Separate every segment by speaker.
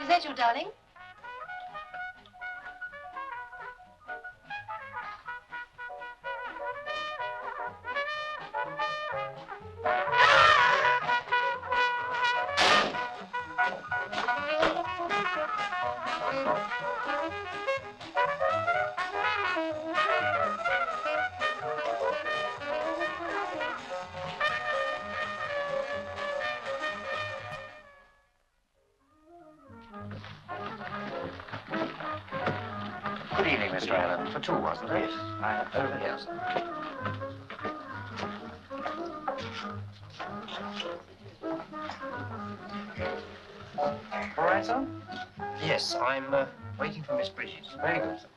Speaker 1: Is that you, darling?
Speaker 2: Good evening, Mr. Allen. For two, wasn't it? Yes. Over here, sir. All right, sir? Yes, I'm waiting for Miss Bridges. Very good, sir.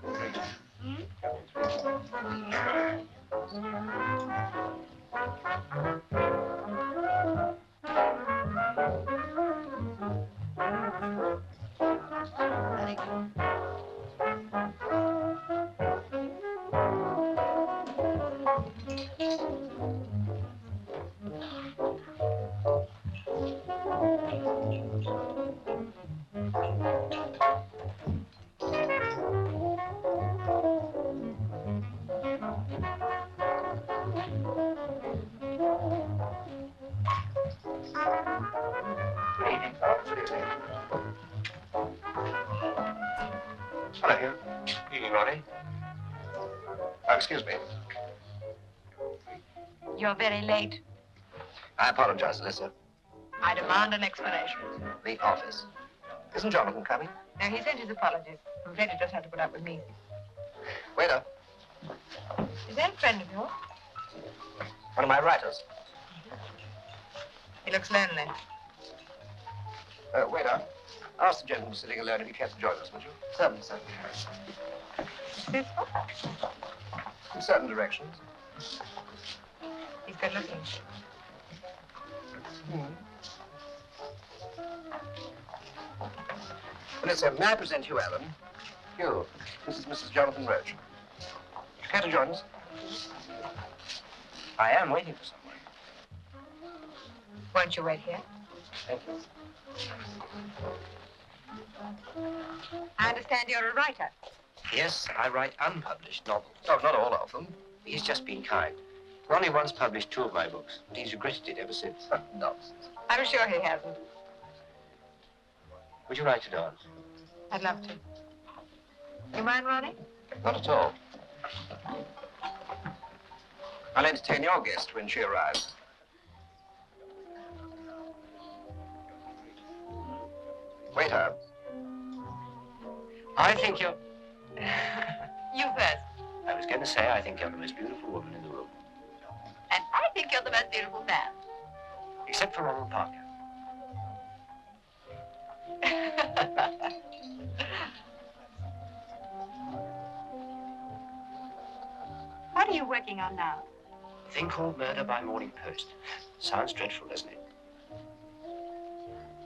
Speaker 2: Very good. Hello, Hugh. Evening, Ronnie. Oh, excuse me.
Speaker 1: You're very late.
Speaker 2: I apologize, Alyssa.
Speaker 1: I demand an explanation.
Speaker 2: The office. Isn't Jonathan coming?
Speaker 1: Now, he sent his apologies. I'm afraid he just had to put up with me.
Speaker 2: Waiter.
Speaker 1: Is that a friend of yours?
Speaker 2: One of my writers.
Speaker 1: He looks lonely.
Speaker 2: Waiter. Ask the gentleman sitting alone if he cares to join us, would you? Certainly, sir.
Speaker 1: This one?
Speaker 2: In certain directions.
Speaker 1: He's good looking.
Speaker 2: Alyssa, may I present Hugh Allen? Hugh, this is Mrs. Jonathan Roach. Care to join us? I am waiting for someone.
Speaker 1: Won't you wait here?
Speaker 2: Thank you.
Speaker 1: I understand you're a writer.
Speaker 2: Yes, I write unpublished novels. Oh, not all of them. He's just been kind. Ronnie once published 2 of my books, but he's regretted it ever since. Nonsense.
Speaker 1: I'm sure he hasn't.
Speaker 2: Would you like to dance?
Speaker 1: I'd love to. You mind, Ronnie?
Speaker 2: Not at all. I'll entertain your guest when she arrives. Waiter. I think you're...
Speaker 1: You first.
Speaker 2: I was going to say, I think you're the most beautiful woman in the room.
Speaker 1: And I think you're the most beautiful man.
Speaker 2: Except for Ronald Parker.
Speaker 1: What are you working on now?
Speaker 2: A thing called Murder by Morning Post. Sounds dreadful, doesn't it?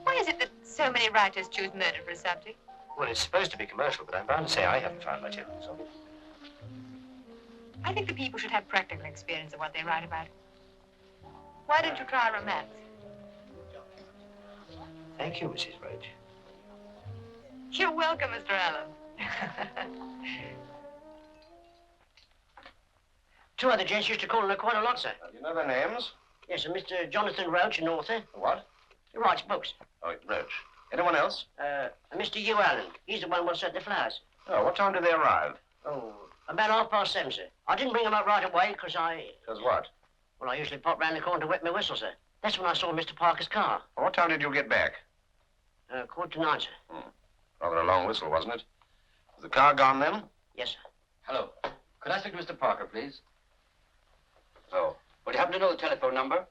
Speaker 1: Why is it that so many writers choose murder for a subject?
Speaker 2: Well, it's supposed to be commercial, but I'm bound to say I haven't found much evidence of it.
Speaker 1: I think the people should have practical experience of what they write about. Why don't you try a romance?
Speaker 2: Thank you, Mrs. Roach.
Speaker 1: You're welcome, Mr. Allen.
Speaker 3: Two other gents used to call on her quite a lot, sir.
Speaker 4: Do you know their names?
Speaker 3: Yes, sir, Mr. Jonathan Roach, an author.
Speaker 4: What?
Speaker 3: He writes books.
Speaker 4: Oh, Roach. Anyone else?
Speaker 3: Mr. Hugh Allen. He's the one who sent the flowers.
Speaker 4: Oh, what time did they arrive?
Speaker 3: Oh, about 7:30, sir. I didn't bring them up right away because
Speaker 4: Because what?
Speaker 3: Well, I usually pop round the corner to wet my whistle, sir. That's when I saw Mr. Parker's car.
Speaker 4: Well, what time did you get back?
Speaker 3: 9:15, sir.
Speaker 4: Rather a long whistle, wasn't it? Was the car gone then?
Speaker 3: Yes, sir.
Speaker 5: Hello. Could I speak to Mr. Parker, please?
Speaker 2: Oh.
Speaker 5: Would you happen to know the telephone number?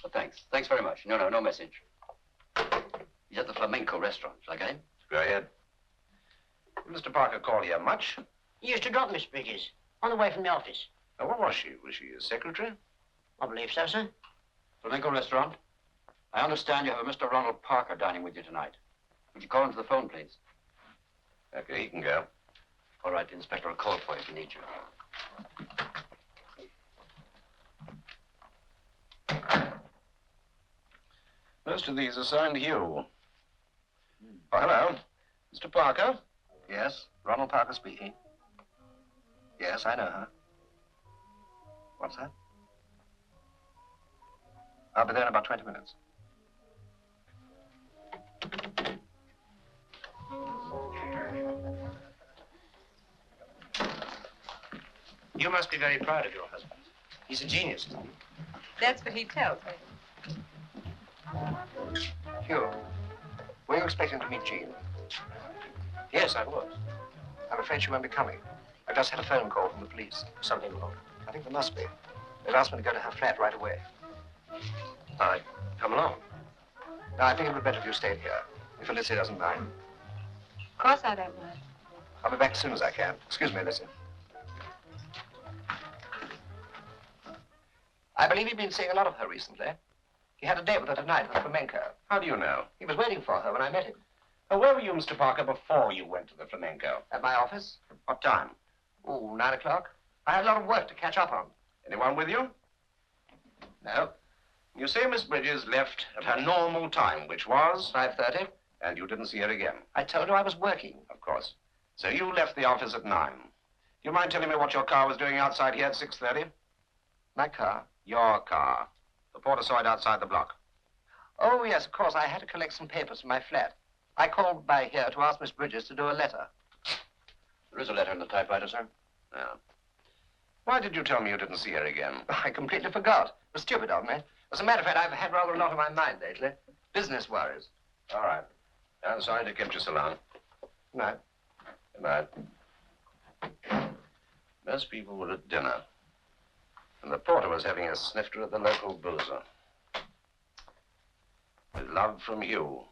Speaker 5: Oh, thanks. Thanks very much. No message. He's at the Flamenco restaurant. Shall I get him?
Speaker 4: Go ahead. Did Mr. Parker call here much?
Speaker 3: He used to drop Miss Bridges on the way from the office.
Speaker 4: Now, what was she? Was she a secretary?
Speaker 3: I believe so, sir.
Speaker 5: Flamenco restaurant? I understand you have a Mr. Ronald Parker dining with you tonight. Would you call him to the phone, please?
Speaker 4: Okay, he can go.
Speaker 5: All right, the inspector will call for you if he needs you.
Speaker 4: Most of these are signed Hugh. Oh, hello. Mr. Parker?
Speaker 2: Yes, Ronald Parker speaking. Yes, I know her. What's that? I'll be there in about 20 minutes. You must be very proud of your husband. He's a genius, isn't he?
Speaker 1: That's what he tells me.
Speaker 2: Hugh, were you expecting to meet Jean? Yes, I was. I'm afraid she won't be coming. I just had a phone call from the police. Something wrong. I think there must be. They've asked me to go to her flat right away. All right, come along. Now, I think it would be better if you stayed here, if Alicia doesn't mind.
Speaker 1: Of course I don't mind.
Speaker 2: I'll be back as soon as I can. Excuse me, Alicia. I believe you've been seeing a lot of her recently. He had a date with her tonight at the Flamenco.
Speaker 4: How do you know?
Speaker 2: He was waiting for her when I met him.
Speaker 4: Where were you, Mr. Parker, before you went to the Flamenco?
Speaker 2: At my office.
Speaker 4: What time?
Speaker 2: Oh, 9 o'clock. I had a lot of work to catch up on.
Speaker 4: Anyone with you?
Speaker 2: No.
Speaker 4: You say Miss Bridges left at her normal time, which was?
Speaker 2: 5:30.
Speaker 4: And you didn't see her again?
Speaker 2: I told her I was working.
Speaker 4: Of course. So you left the office at 9. Do you mind telling me what your car was doing outside here at 6:30?
Speaker 2: My car.
Speaker 4: Your car. The porter saw it outside the block.
Speaker 2: Oh, yes, of course. I had to collect some papers from my flat. I called by here to ask Miss Bridges to do a letter.
Speaker 5: There is a letter in the typewriter, sir.
Speaker 4: Yeah. Why did you tell me you didn't see her again?
Speaker 2: I completely forgot. It was stupid of me. As a matter of fact, I've had rather a lot on my mind lately. Business worries.
Speaker 4: All right. I'm sorry to keep you so long.
Speaker 2: No.
Speaker 4: Good night. Most people were at dinner. And the porter was having a snifter at the local boozer. With love from you.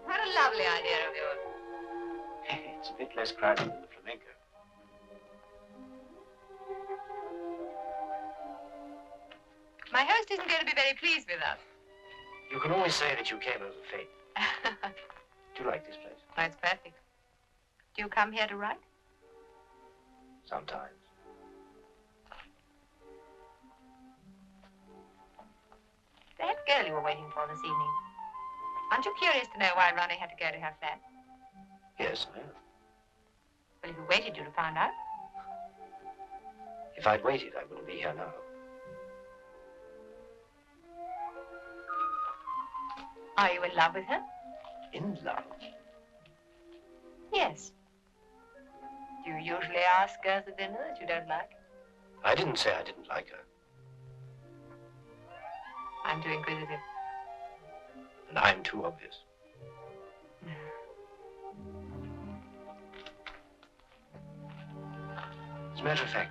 Speaker 1: What a lovely idea of yours.
Speaker 2: It's a bit less crowded than the Flamenco.
Speaker 1: My host isn't going to be very pleased with us.
Speaker 2: You can always say that you came as a fate. Do you like this place?
Speaker 1: Oh, it's perfect. Do you come here to write?
Speaker 2: Sometimes.
Speaker 1: That girl you were waiting for this evening. Aren't you curious to know why Ronnie had to go to her flat?
Speaker 2: Yes, I am.
Speaker 1: Well, if you waited, you'd have found out.
Speaker 2: If I'd waited, I wouldn't be here now.
Speaker 1: Are you in love with her?
Speaker 2: In love?
Speaker 1: Yes. Do you usually ask girls at dinner that you don't like?
Speaker 2: I didn't say I didn't like her.
Speaker 1: I'm too inquisitive.
Speaker 2: And I'm too obvious. As a matter of fact,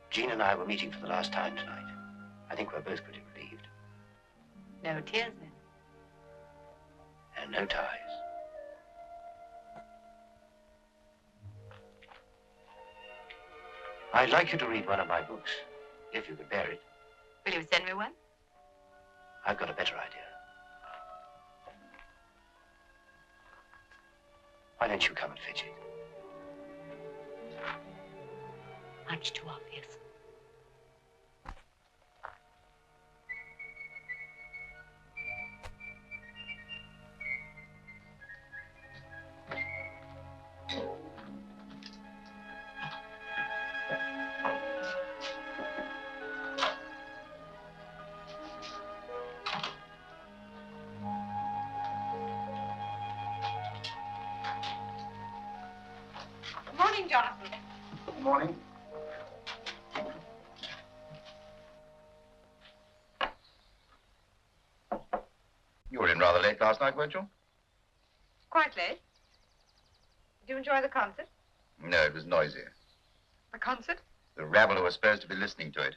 Speaker 2: Jean and I were meeting for the last time tonight. I think we're both pretty relieved.
Speaker 1: No tears, then.
Speaker 2: And no ties. I'd like you to read one of my books, if you could bear it.
Speaker 1: Will you send me one?
Speaker 2: I've got a better idea. Why don't you come and fetch it?
Speaker 1: Much too obvious. Good morning, Jonathan.
Speaker 4: Good morning. You were in rather late last night, weren't you?
Speaker 1: Quite late. Did you enjoy the concert?
Speaker 4: No, it was noisy.
Speaker 1: The concert?
Speaker 4: The rabble who were supposed to be listening to it.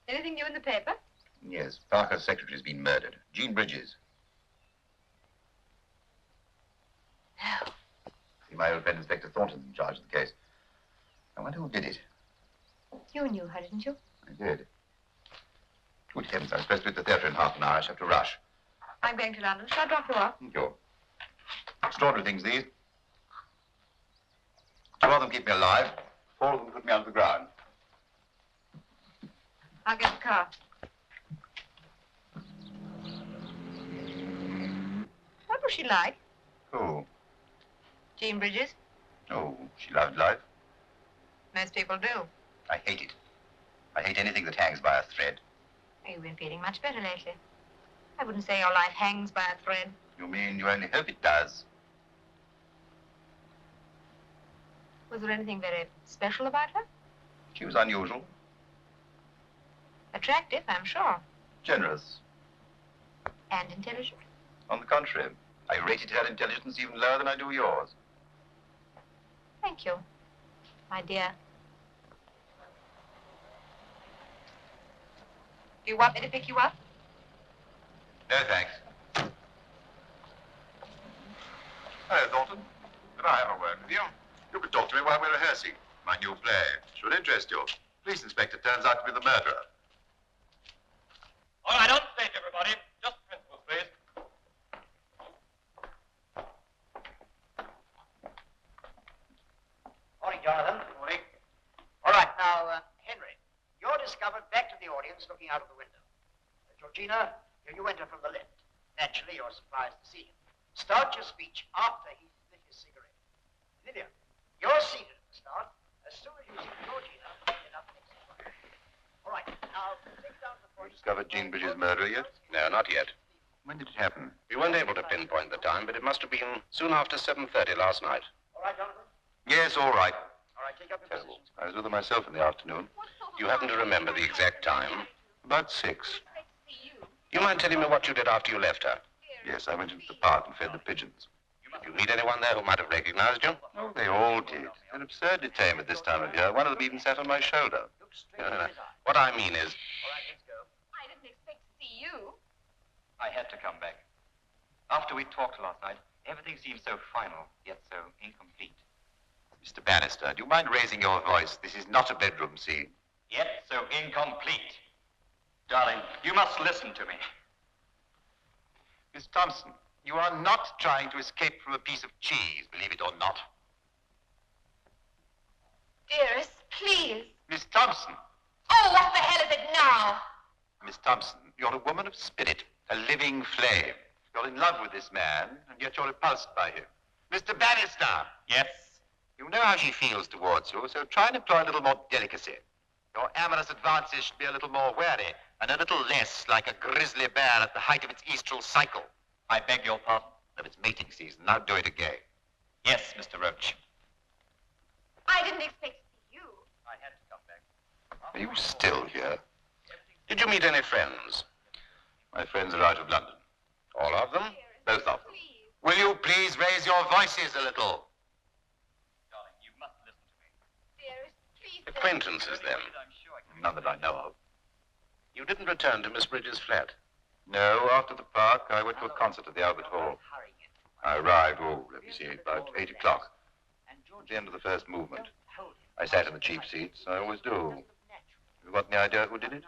Speaker 1: Anything new in the paper?
Speaker 4: Yes, Parker's secretary's been murdered. Jean Bridges.
Speaker 1: No.
Speaker 4: See, my old friend Inspector Thornton's in charge of the case. I wonder who did it.
Speaker 1: You knew her, didn't you?
Speaker 4: I did. Good heavens, I'm supposed to be at the theatre in half an hour. I shall have to rush.
Speaker 1: I'm going to London. Shall I drop you off?
Speaker 4: Thank you. Extraordinary things, these. 2 of them keep me alive. 4 of them put me onto the ground.
Speaker 1: I'll get the car. What was she like?
Speaker 4: Who?
Speaker 1: Jean Bridges?
Speaker 4: Oh, she loved life.
Speaker 1: Most people do.
Speaker 4: I hate it. I hate anything that hangs by a thread.
Speaker 1: You've been feeling much better lately. I wouldn't say your life hangs by a thread.
Speaker 4: You mean you only hope it does?
Speaker 1: Was there anything very special about her?
Speaker 4: She was unusual,
Speaker 1: Attractive, I'm sure.
Speaker 4: generous.
Speaker 1: And intelligent.
Speaker 4: On the contrary, I rated her intelligence even lower than I do yours.
Speaker 1: Thank you, my dear. Do you want me to pick you up?
Speaker 4: No, thanks. Hello, Thornton. Could I have a word with you? You could talk to me while we're rehearsing. My new play should interest you. Police inspector turns out to be the murderer.
Speaker 6: All right, on stage, everybody. Just principals, please.
Speaker 3: Morning, Jonathan. Morning. All right, now, Henry, you're discovered back to the audience looking out of the window. Georgina, you enter from the left. Naturally, you're surprised to see him. Start your speech after he's lit his cigarette. Lydia, you're seated at the start. As soon as you see Georgina, get up next to her. All right, now, take down the
Speaker 4: You
Speaker 3: voice.
Speaker 4: discovered Jean Bridges' murderer yet?
Speaker 5: No, not yet.
Speaker 4: When did it happen?
Speaker 5: We weren't able to pinpoint the time, but it must have been soon after 7:30 last night.
Speaker 3: All right, Jonathan.
Speaker 4: Yes, all right.
Speaker 3: All right, take up your
Speaker 4: Terrible.
Speaker 3: position.
Speaker 4: I was with her myself in the afternoon.
Speaker 5: Do you happen to remember the exact time?
Speaker 4: About 6.
Speaker 5: You mind telling me what you did after you left her?
Speaker 4: Yes, I went into the park and fed the pigeons.
Speaker 5: Did you meet anyone there who might have recognized you?
Speaker 4: Oh, they all did. They're absurdly tame at this time of year. One of them even sat on my shoulder.
Speaker 3: Look straight in his eye.
Speaker 5: What I mean is,
Speaker 3: All right, let's go.
Speaker 1: I didn't expect to see you.
Speaker 6: I had to come back. After we talked last night, everything seemed so final, yet so incomplete.
Speaker 4: Mr. Bannister, do you mind raising your voice? This is not a bedroom scene.
Speaker 6: Yet so incomplete. Darling, you must listen to me.
Speaker 4: Miss Thompson, you are not trying to escape from a piece of cheese, believe it or not.
Speaker 1: Dearest, please.
Speaker 4: Miss Thompson.
Speaker 1: Oh, what the hell is it now?
Speaker 4: Miss Thompson, you're a woman of spirit, a living flame. You're in love with this man, and yet you're repulsed by him. Mr. Bannister!
Speaker 6: Yes?
Speaker 4: You know how she feels towards you, so try and employ a little more delicacy. Your amorous advances should be a little more wary, and a little less like a grizzly bear at the height of its estrel cycle.
Speaker 6: I beg your pardon.
Speaker 4: Of its mating season. Now do it again.
Speaker 6: Yes, Mr. Roach.
Speaker 1: I didn't expect to see you.
Speaker 6: I had to come back.
Speaker 4: Are you still here?
Speaker 5: did you meet any friends?
Speaker 4: My friends are out of London.
Speaker 5: All of them?
Speaker 4: Both of them. Will you please raise your voices a little?
Speaker 6: Darling, you must listen to me.
Speaker 1: Dearest, please.
Speaker 4: Acquaintances, then? None that I know of. You didn't return to Miss Bridges' flat? No, after the park, I went to a concert at the Albert Hall. I arrived, let me see, about 8 o'clock. At the end of the first movement. I sat in the cheap seats. I always do. Have you got any idea who did it?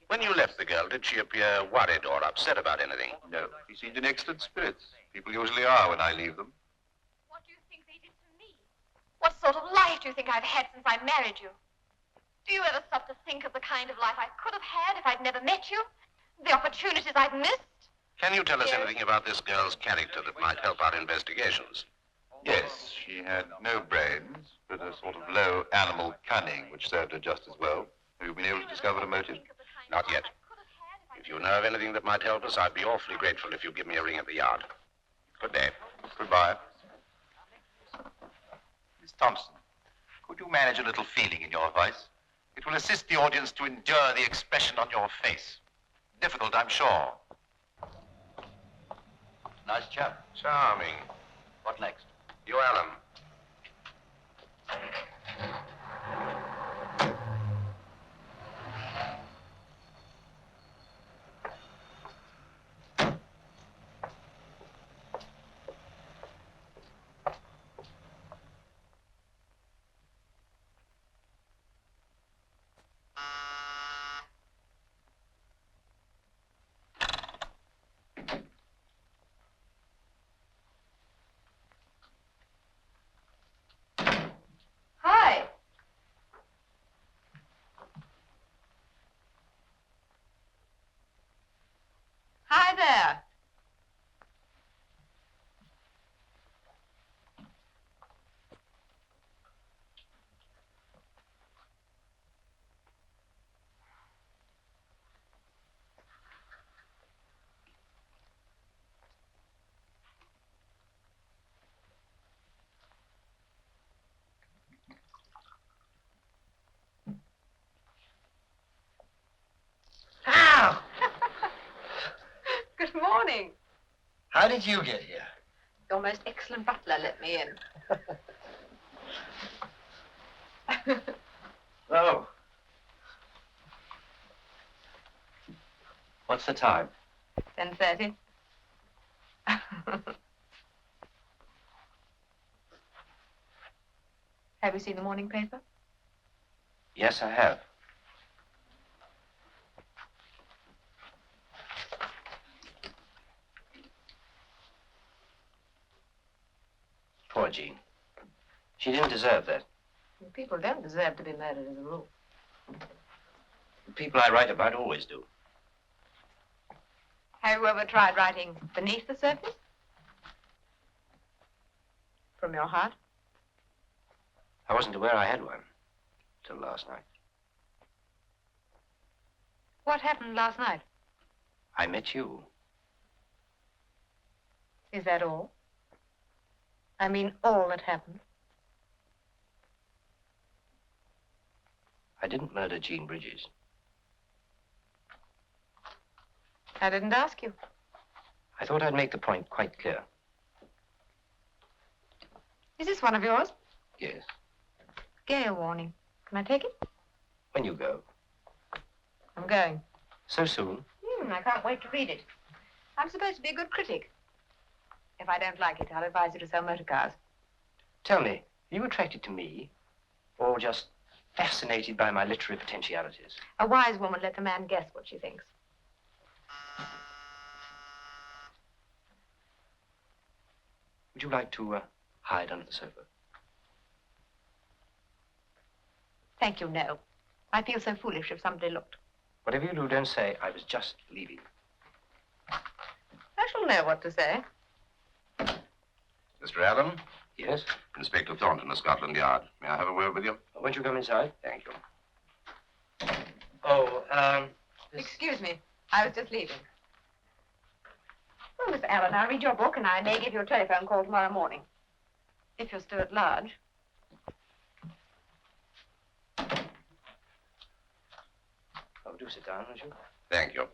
Speaker 4: When you left the girl, did she appear worried or upset about anything? No. She seemed in excellent spirits. People usually are when I leave them.
Speaker 1: What do you think they did to me? What sort of life do you think I've had since I married you? Do you ever stop to think of the kind of life I could have had if I'd never met you? The opportunities I've missed?
Speaker 4: Can you tell us anything about this girl's character that might help our investigations? Yes, she had no brains, but a sort of low animal cunning, which served her just as well. Have you been able to discover a motive? Not yet. If you know of anything that might help us, I'd be awfully grateful if you give me a ring at the yard. Good day. Goodbye. Miss Thompson, could you manage a little feeling in your voice? It will assist the audience to endure the expression on your face. Difficult, I'm sure.
Speaker 5: Nice chap.
Speaker 4: Charming.
Speaker 5: What next?
Speaker 4: You, Alan.
Speaker 1: Hi. Hi there.
Speaker 2: Ow!
Speaker 1: Good morning.
Speaker 2: How did you get here?
Speaker 1: Your most excellent butler let me in.
Speaker 2: Oh. What's the time?
Speaker 1: 10:30. Have you seen the morning paper?
Speaker 2: Yes, I have. Poor Jean. She didn't deserve that.
Speaker 1: People don't deserve to be murdered as a rule.
Speaker 2: The people I write about always do.
Speaker 1: Have you ever tried writing beneath the surface? From your heart?
Speaker 2: I wasn't aware I had one till last night.
Speaker 1: What happened last night?
Speaker 2: I met you.
Speaker 1: Is that all? I mean, all that happened?
Speaker 2: I didn't murder Jean Bridges.
Speaker 1: I didn't ask you.
Speaker 2: I thought I'd make the point quite clear.
Speaker 1: Is this one of yours?
Speaker 2: Yes.
Speaker 1: Gale warning. Can I take it?
Speaker 2: When you go.
Speaker 1: I'm going.
Speaker 2: So soon?
Speaker 1: I can't wait to read it. I'm supposed to be a good critic. If I don't like it, I'll advise you to sell motor cars.
Speaker 2: Tell me, are you attracted to me? Or just fascinated by my literary potentialities?
Speaker 1: A wise woman lets a man guess what she thinks.
Speaker 2: Would you like to hide under the sofa?
Speaker 1: Thank you, no. I feel so foolish if somebody looked.
Speaker 2: Whatever you do, don't say I was just leaving.
Speaker 1: I shall know what to say.
Speaker 4: Mr. Allen?
Speaker 2: Yes?
Speaker 4: Inspector Thornton of Scotland Yard. May I have a word with you?
Speaker 2: Won't you come inside?
Speaker 4: Thank you.
Speaker 2: Oh,
Speaker 1: Excuse me. I was just leaving. Well, Mr. Allen, I'll read your book and I may give you a telephone call tomorrow morning. If you're still at large.
Speaker 2: Oh, do sit down, won't you?
Speaker 4: Thank you.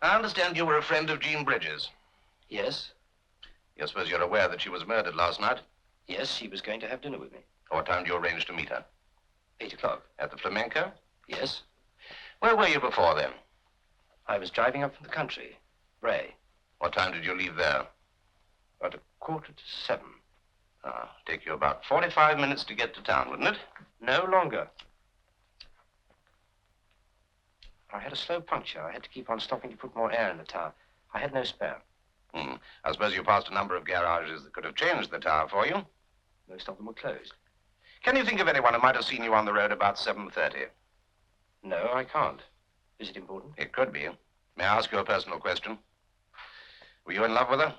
Speaker 4: I understand you were a friend of Jean Bridges.
Speaker 5: Yes?
Speaker 4: You suppose you're aware that she was murdered last night?
Speaker 5: Yes, she was going to have dinner with me.
Speaker 4: What time did you arrange to meet her?
Speaker 5: 8 o'clock.
Speaker 4: At the Flamenco?
Speaker 5: Yes?
Speaker 4: Where were you before then?
Speaker 5: I was driving up from the country. Bray.
Speaker 4: What time did you leave there?
Speaker 5: About 6:45.
Speaker 4: Ah, take you about 45 minutes to get to town, wouldn't it?
Speaker 5: No longer. I had a slow puncture. I had to keep on stopping to put more air in the tower. I had no spare.
Speaker 4: I suppose you passed a number of garages that could have changed the tower for you.
Speaker 5: Most of them were closed.
Speaker 4: Can you think of anyone who might have seen you on the road about 7:30?
Speaker 5: No, I can't. Is it important?
Speaker 4: It could be. May I ask you a personal question? Were you in love with her?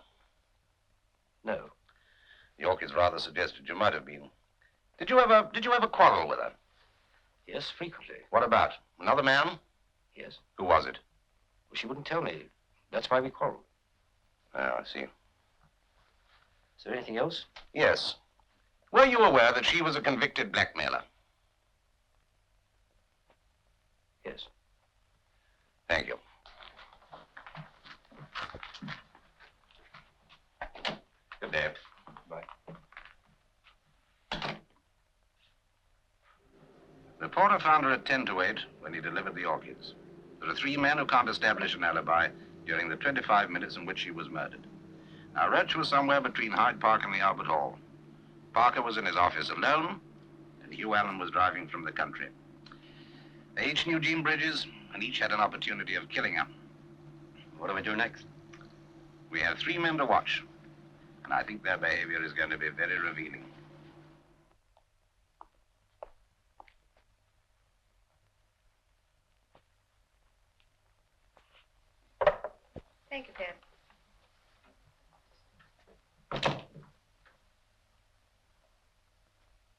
Speaker 5: No.
Speaker 4: The orchids rather suggested you might have been. Did you ever quarrel with her?
Speaker 5: Yes, frequently.
Speaker 4: What about? Another man?
Speaker 5: Yes.
Speaker 4: Who was it?
Speaker 5: Well, she wouldn't tell me. That's why we quarreled.
Speaker 4: Oh, I see.
Speaker 5: Is there anything else?
Speaker 4: Yes. Were you aware that she was a convicted blackmailer?
Speaker 5: Yes.
Speaker 4: Thank you. Good day.
Speaker 5: Bye.
Speaker 4: The porter found her at 10 to 8 when he delivered the orchids. There are 3 men who can't establish an alibi during the 25 minutes in which she was murdered. Now, Roach was somewhere between Hyde Park and the Albert Hall. Parker was in his office alone, and Hugh Allen was driving from the country. They each knew Jean Bridges, and each had an opportunity of killing her.
Speaker 5: What do we do next?
Speaker 4: We have 3 men to watch, and I think their behavior is going to be very revealing.
Speaker 1: Thank you, Ted.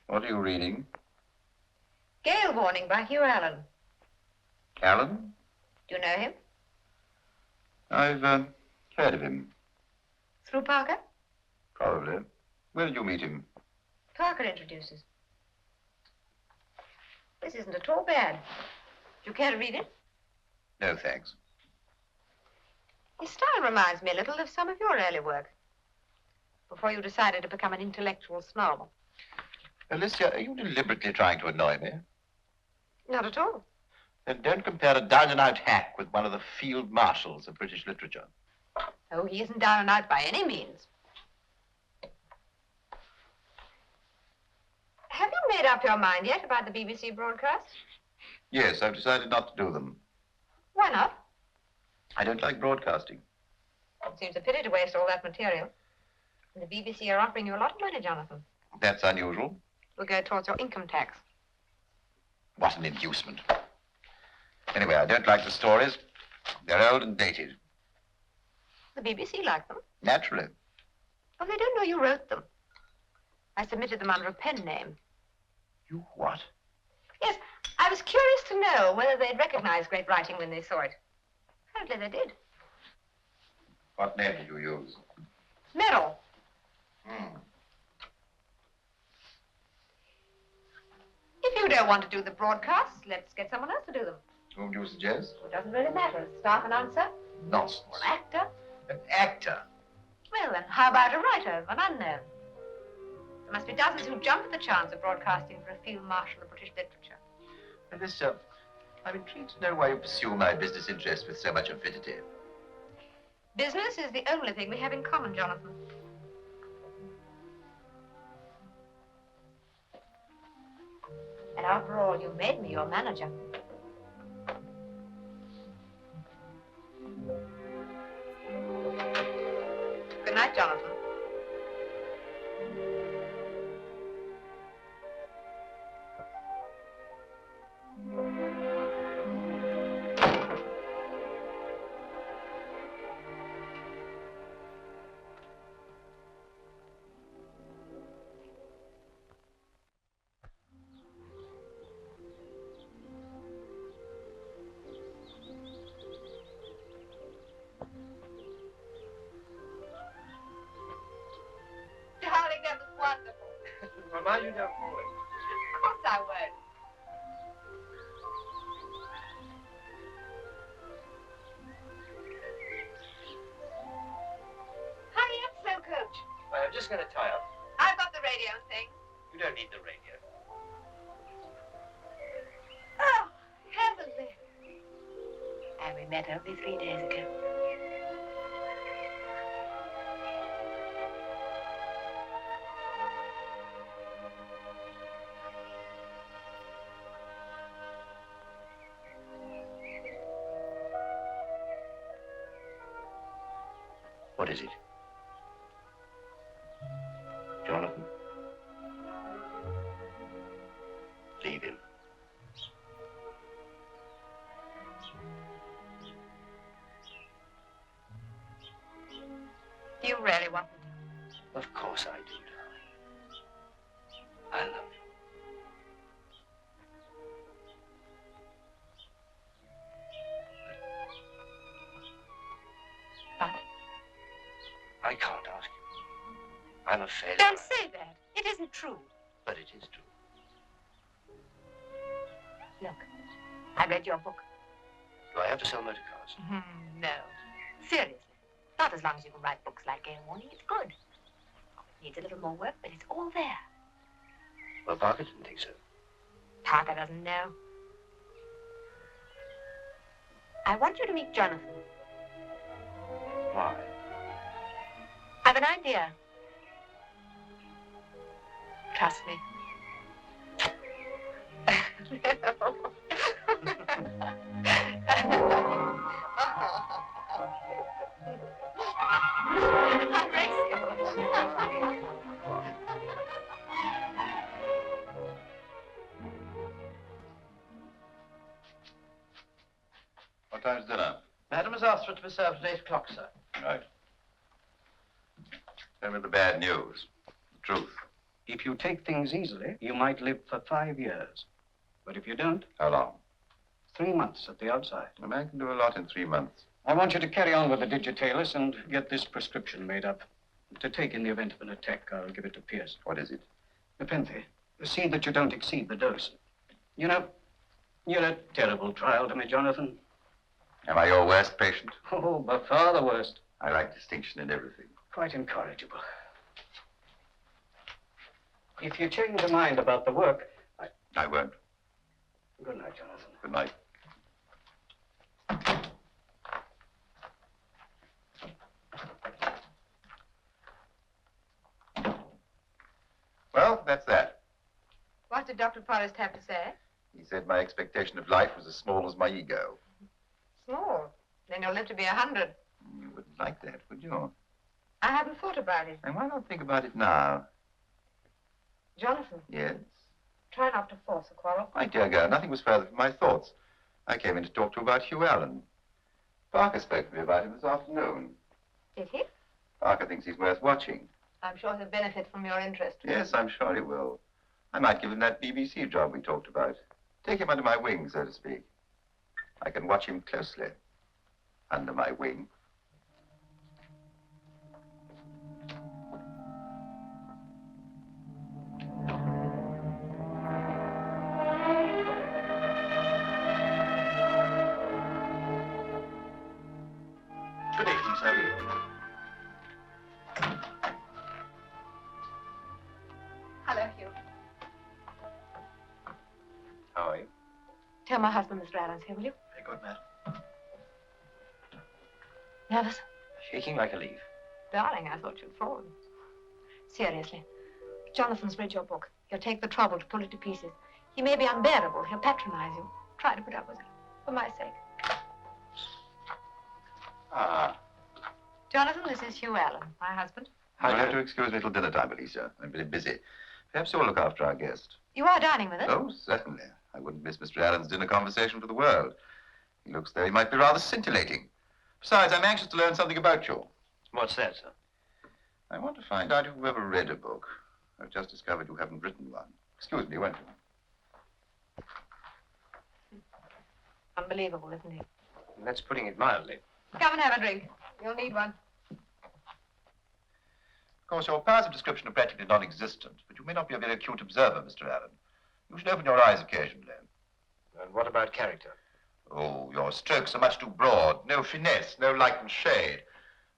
Speaker 4: What are you reading?
Speaker 1: Gale Warning by Hugh Allen.
Speaker 4: Allen?
Speaker 1: Do you know him?
Speaker 4: I've heard of him.
Speaker 1: Through Parker?
Speaker 4: Probably. Where did you meet him?
Speaker 1: Parker introduces. This isn't at all bad. Do you care to read it?
Speaker 4: No, thanks.
Speaker 1: His style reminds me a little of some of your early work. Before you decided to become an intellectual snob.
Speaker 7: Alicia, are you deliberately trying to annoy me?
Speaker 1: Not at all.
Speaker 7: Then don't compare a down-and-out hack with one of the field marshals of British literature.
Speaker 1: Oh, he isn't down and out by any means. Have you made up your mind yet about the BBC broadcasts?
Speaker 7: Yes, I've decided not to do them.
Speaker 1: Why not?
Speaker 7: I don't like broadcasting.
Speaker 1: It seems a pity to waste all that material. And the BBC are offering you a lot of money, Jonathan.
Speaker 7: That's unusual.
Speaker 1: Will go towards your income tax.
Speaker 7: What an inducement. Anyway, I don't like the stories. They're old and dated.
Speaker 1: The BBC like them.
Speaker 7: Naturally.
Speaker 1: Oh, they don't know you wrote them. I submitted them under a pen name.
Speaker 7: You what?
Speaker 1: Yes, I was curious to know whether they'd recognize great writing when they saw it. Apparently they did.
Speaker 7: What name did you use?
Speaker 1: MERRILL. If you don't want to do the broadcasts, let's get someone else to do them.
Speaker 7: Whom do you suggest?
Speaker 1: It doesn't really matter. A staff announcer
Speaker 7: Nonsense.
Speaker 1: or an actor.
Speaker 7: An actor?
Speaker 1: Well, then, how about a writer, an unknown? There must be dozens who jump at the chance of broadcasting for a field marshal of British literature.
Speaker 7: Alicia, I'm intrigued to know why you pursue my business interests with so much avidity.
Speaker 1: Business is the only thing we have in common, Jonathan. And after all, you made me your manager. Good night, Jonathan. Darling, that was wonderful.
Speaker 5: Well, mind you don't fall it.
Speaker 1: Of course I won't.
Speaker 5: just going to tie up?
Speaker 1: I've got the radio thing.
Speaker 5: You don't need the radio.
Speaker 1: Oh, heavenly. And we met only 3 days ago.
Speaker 2: What is it? Jonathan? Leave him.
Speaker 1: Do you really want me to?
Speaker 2: Of course I do, darling. I love you.
Speaker 1: But
Speaker 2: I can't ask you. I'm a failure.
Speaker 1: don't say that. It isn't true.
Speaker 2: But it is true.
Speaker 1: Look, I read your book.
Speaker 2: Do I have to sell motor cars?
Speaker 1: No. Seriously. Not as long as you can write books like Gale Warning. It's good. Needs a little more work, but it's all there.
Speaker 2: Well, Parker didn't think so.
Speaker 1: Parker doesn't know. I want you to meet Jonathan.
Speaker 2: Why?
Speaker 1: I've an idea. Trust me.
Speaker 4: What time's dinner?
Speaker 3: Madam has asked for it to be served at 8 o'clock, sir.
Speaker 4: Right. Tell me the bad news. The truth.
Speaker 8: If you take things easily, you might live for 5 years. But if you don't,
Speaker 4: How long?
Speaker 8: 3 months at the outside.
Speaker 4: A man can do a lot in 3 months.
Speaker 8: I want you to carry on with the digitalis and get this prescription made up. To take in the event of an attack, I'll give it to Pierce.
Speaker 4: What is it?
Speaker 8: Nepenthe, see that you don't exceed the dose. You know, you're a terrible trial to me, Jonathan.
Speaker 4: Am I your worst patient?
Speaker 8: Oh, by far the worst.
Speaker 4: I like distinction in everything.
Speaker 8: Quite incorrigible. If you change your mind about the work,
Speaker 4: I won't.
Speaker 8: Good night, Jonathan.
Speaker 4: Good night. Well, that's that.
Speaker 1: What did Dr. Forrest have to say?
Speaker 4: He said my expectation of life was as small as my ego.
Speaker 1: Small. Then you'll live to be 100.
Speaker 4: You wouldn't like that, would you?
Speaker 1: I haven't thought about it.
Speaker 4: And why not think about it now?
Speaker 1: Jonathan,
Speaker 4: Yes?
Speaker 1: try not to force a quarrel.
Speaker 4: My dear girl, nothing was further from my thoughts. I came in to talk to you about Hugh Allen. Parker spoke to me about him this afternoon.
Speaker 1: Did he?
Speaker 4: Parker thinks he's worth watching.
Speaker 1: I'm sure he'll benefit from your interest.
Speaker 4: Yes, I'm sure he will. I might give him that BBC job we talked about. Take him under my wing, so to speak. I can watch him closely. Under my wing.
Speaker 8: Good evening, sir.
Speaker 1: Hello, Hugh.
Speaker 8: How are you?
Speaker 1: Tell my husband Mr. Allen's here, will you?
Speaker 2: Very good, madam.
Speaker 1: Nervous?
Speaker 2: Shaking like a leaf.
Speaker 1: Darling, I thought you'd fallen. Seriously, Jonathan's read your book. He'll take the trouble to pull it to pieces. He may be unbearable. He'll patronize you. Try to put up with it. For my sake.
Speaker 4: Ah.
Speaker 1: Jonathan, this is Hugh Allen, my husband.
Speaker 4: You'll have to excuse me till dinner time, Alicia. I'm very busy. Perhaps you'll look after our guest.
Speaker 1: You are dining with us?
Speaker 4: Oh, certainly. I wouldn't miss Mr. Allen's dinner conversation for the world. He looks though he might be rather scintillating. Besides, I'm anxious to learn something about you.
Speaker 2: What's that, sir?
Speaker 4: I want to find out if you've ever read a book. I've just discovered you haven't written one. Excuse me, won't you?
Speaker 1: Unbelievable, isn't he?
Speaker 2: That's putting it mildly.
Speaker 1: Come and have a drink. You'll need one.
Speaker 4: Of course, your powers of description are practically non-existent, but you may not be a very acute observer, Mr. Allen. You should open your eyes occasionally.
Speaker 2: And what about character?
Speaker 4: Oh, your strokes are much too broad. No finesse, no light and shade.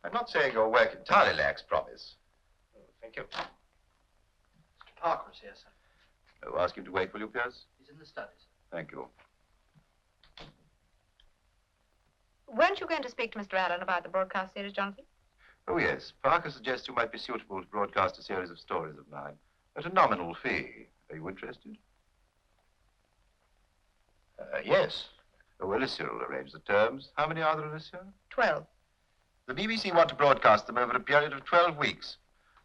Speaker 4: I'm not saying your work entirely lacks promise.
Speaker 8: Thank you.
Speaker 2: Mr. Parker is here, sir.
Speaker 4: I'll ask him to wait, will you, Pierce?
Speaker 2: He's in the study, sir.
Speaker 4: Thank you.
Speaker 1: Weren't you going to speak to Mr. Allen about the broadcast series, Jonathan?
Speaker 4: Oh, yes. Parker suggests you might be suitable to broadcast a series of stories of mine at a nominal fee. Are you interested?
Speaker 2: Yes.
Speaker 4: Oh, Alicia will arrange the terms. How many are there, Alicia?
Speaker 1: 12.
Speaker 4: The BBC want to broadcast them over a period of 12 weeks.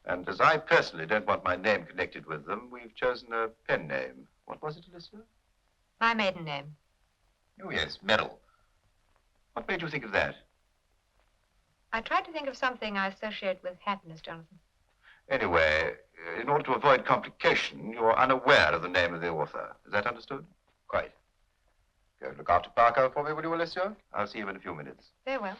Speaker 4: And as I personally don't want my name connected with them, we've chosen a pen name. What was it, Alicia?
Speaker 1: My maiden name.
Speaker 4: Oh, yes, MERRILL. What made you think of that?
Speaker 1: I tried to think of something I associate with happiness, Jonathan.
Speaker 4: Anyway, in order to avoid complication, you're unaware of the name of the author. Is that understood?
Speaker 2: Quite.
Speaker 4: Go and look after Parker for me, will you, Alicia? I'll see you in a few minutes.
Speaker 1: Very well.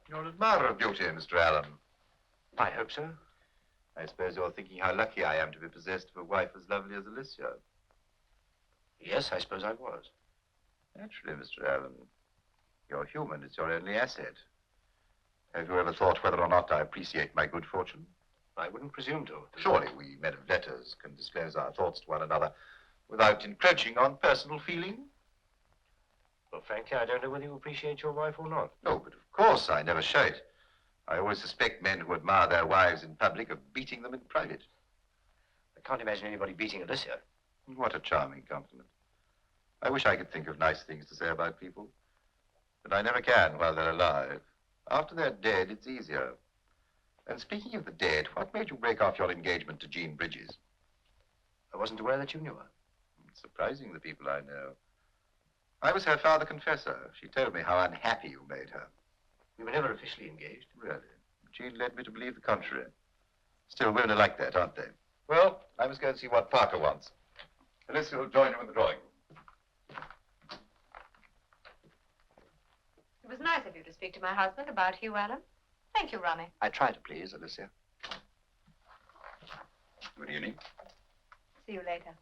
Speaker 4: You're an admirer of beauty, Mr. Allen.
Speaker 2: I hope so.
Speaker 4: I suppose you're thinking how lucky I am to be possessed of a wife as lovely as Alicia.
Speaker 2: Yes, I suppose I was.
Speaker 4: Naturally, Mr. Allen. You're human. It's your only asset. Have you ever thought whether or not I appreciate my good fortune?
Speaker 2: I wouldn't presume to.
Speaker 4: Surely we men of letters can disclose our thoughts to one another without encroaching on personal feeling.
Speaker 2: Well, frankly, I don't know whether you appreciate your wife or not.
Speaker 4: No, but of course I never show it. I always suspect men who admire their wives in public of beating them in private.
Speaker 2: I can't imagine anybody beating Alicia.
Speaker 4: What a charming compliment. I wish I could think of nice things to say about people, but I never can while they're alive. After they're dead, it's easier. And speaking of the dead, what made you break off your engagement to Jean Bridges?
Speaker 2: I wasn't aware that you knew her.
Speaker 4: It's surprising the people I know. I was her father confessor. She told me how unhappy you made her.
Speaker 2: We were never officially engaged.
Speaker 4: Really? Jean led me to believe the contrary. Still, women are like that, aren't they? Well, I must go and see what Parker wants. Alicia will join you in the drawing room.
Speaker 1: It was nice of you to speak to my husband about Hugh Allen. Thank you, Ronnie.
Speaker 2: I try to please, Alicia.
Speaker 4: Good evening.
Speaker 1: See you later.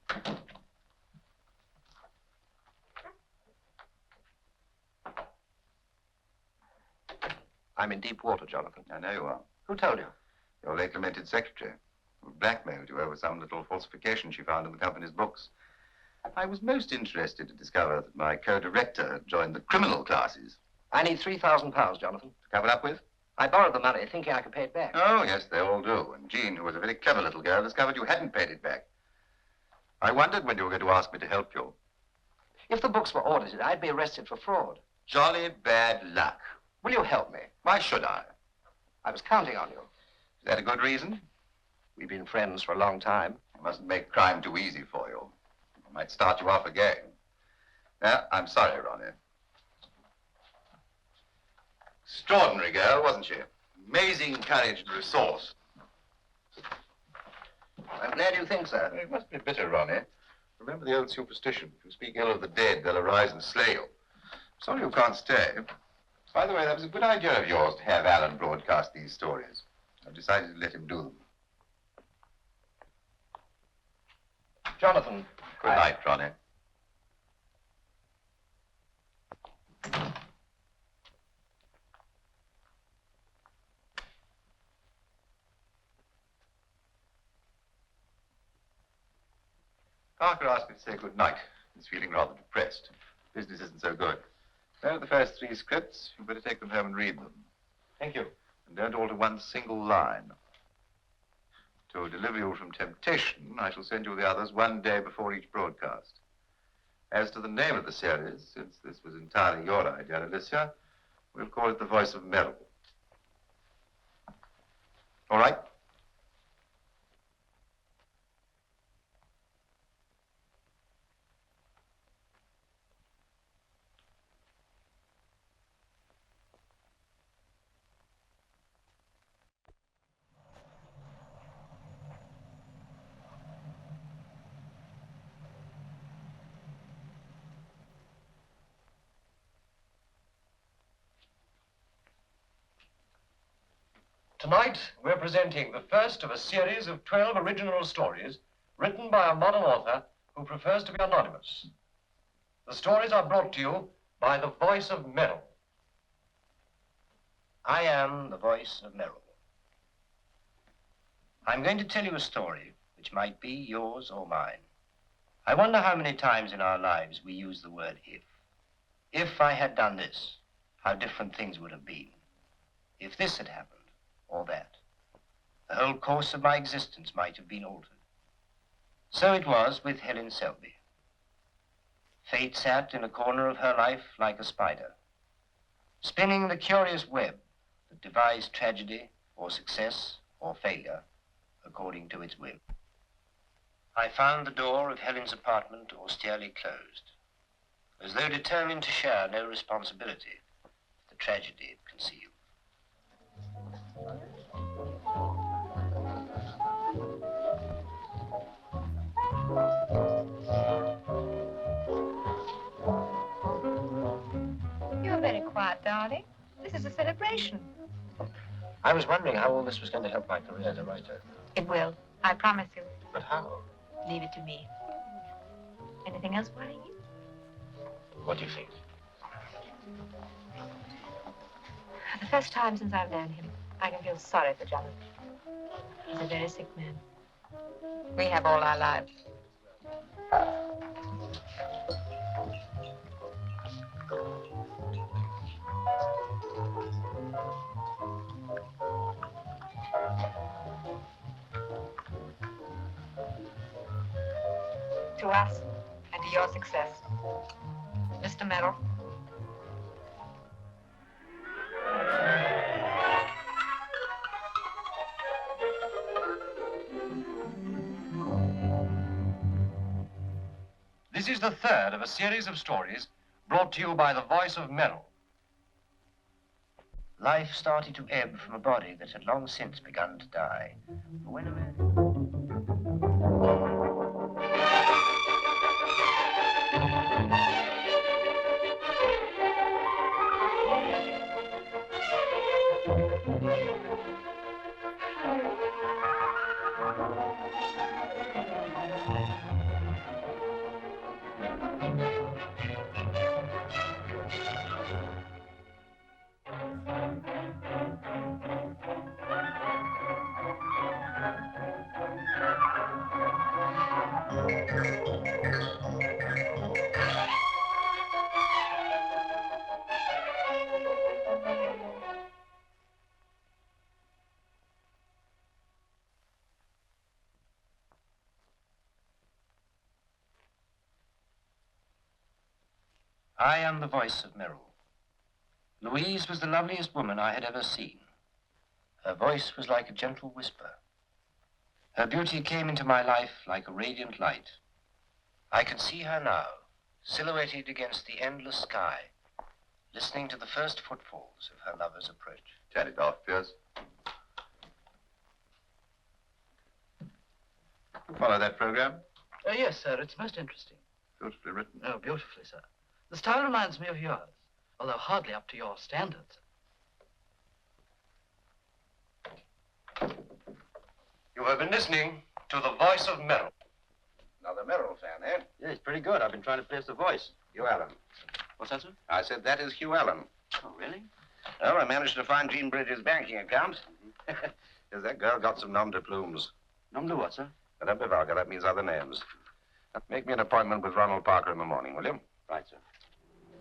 Speaker 2: I'm in deep water, Jonathan.
Speaker 4: I know you are.
Speaker 2: Who told you?
Speaker 4: Your late lamented secretary blackmailed you over some little falsification she found in the company's books. I was most interested to discover that my co-director had joined the criminal classes.
Speaker 2: I need £3,000, Jonathan.
Speaker 4: To cover up with?
Speaker 2: I borrowed the money thinking I could pay it back.
Speaker 4: Oh, yes, they all do. And Jean, who was a very clever little girl, discovered you hadn't paid it back. I wondered when you were going to ask me to help you.
Speaker 2: If the books were audited, I'd be arrested for fraud.
Speaker 4: Jolly bad luck.
Speaker 2: Will you help me?
Speaker 4: Why should I?
Speaker 2: I was counting on you.
Speaker 4: Is that a good reason?
Speaker 2: We've been friends for a long time.
Speaker 4: You mustn't make crime too easy for you. I might start you off again. I'm sorry, Ronnie. Extraordinary girl, wasn't she? Amazing courage and resource.
Speaker 2: I'm glad you think so.
Speaker 4: It must be bitter, Ronnie. Remember the old superstition. If you speak ill of the dead, they'll arise and slay you. Sorry you can't stay. By the way, that was a good idea of yours to have Alan broadcast these stories. I've decided to let him do them.
Speaker 2: Jonathan.
Speaker 4: Good night, Ronnie. Parker asked me to say good night. He's feeling rather depressed. Business isn't so good. There are the first 3 scripts. You'd better take them home and read them.
Speaker 2: Thank you.
Speaker 4: And don't alter one single line. To deliver you from temptation, I shall send you the others one day before each broadcast. As to the name of the series, since this was entirely your idea, Alicia, we'll call it The Voice of MERRILL. All right?
Speaker 9: Tonight, we're presenting the first of a series of 12 original stories written by a modern author who prefers to be anonymous. The stories are brought to you by the voice of Merrill.
Speaker 2: I am the voice of Merrill. I'm going to tell you a story which might be yours or mine. I wonder how many times in our lives we use the word if. If I had done this, how different things would have been. If this had happened, or that, the whole course of my existence might have been altered. So it was with Helen Selby. Fate sat in a corner of her life like a spider, spinning the curious web that devised tragedy or success or failure according to its will. I found the door of Helen's apartment austerely closed, as though determined to share no responsibility for the tragedy it concealed.
Speaker 1: You're very quiet, darling. This is a celebration.
Speaker 2: I was wondering how all this was going to help my career as a writer.
Speaker 1: It will. I promise you.
Speaker 2: But how?
Speaker 1: Leave it to me. Anything else worrying you?
Speaker 2: What do you think?
Speaker 1: For the first time since I've known him, I can feel sorry for Jonathan. He's a very sick man. We have all our lives. To us and to your success, Mr. Merrill.
Speaker 9: This is the third of a series of stories brought to you by the voice of Merrill.
Speaker 2: Life started to ebb from a body that had long since begun to die. When a man... I am the voice of Merrill. Louise was the loveliest woman I had ever seen. Her voice was like a gentle whisper. Her beauty came into my life like a radiant light. I can see her now, silhouetted against the endless sky, listening to the first footfalls of her lover's approach.
Speaker 4: Turn it off, Pierce. Follow that program?
Speaker 10: Yes, sir. It's most interesting.
Speaker 4: Beautifully written.
Speaker 10: Oh, beautifully, sir. The style reminds me of yours, although hardly up to your standards.
Speaker 9: You have been listening to the voice of Merrill.
Speaker 4: Another Merrill fan, eh?
Speaker 5: Yeah, he's pretty good. I've been trying to place the voice.
Speaker 4: Hugh Allen.
Speaker 5: What's that, sir?
Speaker 4: I said that is Hugh Allen.
Speaker 5: Oh, really?
Speaker 4: Oh, I managed to find Jean Bridges' banking account. Yes, that girl got some nom de plumes.
Speaker 5: Nom de what, sir?
Speaker 4: But don't be vulgar. That means other names. Make me an appointment with Ronald Parker in the morning, will you?
Speaker 5: Right, sir.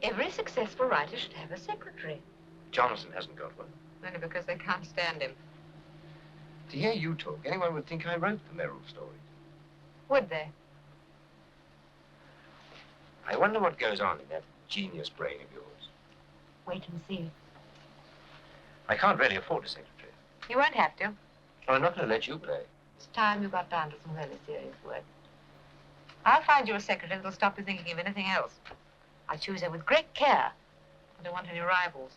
Speaker 1: Every successful writer should have a secretary.
Speaker 2: Jonathan hasn't got one.
Speaker 1: Only because they can't stand him.
Speaker 2: To hear you talk, anyone would think I wrote the Merrill stories.
Speaker 1: Would they?
Speaker 2: I wonder what goes on in that genius brain of yours.
Speaker 1: Wait and see.
Speaker 2: I can't really afford a secretary.
Speaker 1: You won't have to.
Speaker 2: I'm not going to let you play.
Speaker 1: It's time you got down to some really serious work. I'll find you a secretary that'll stop you thinking of anything else. I'll choose her with great care. I don't want any rivals.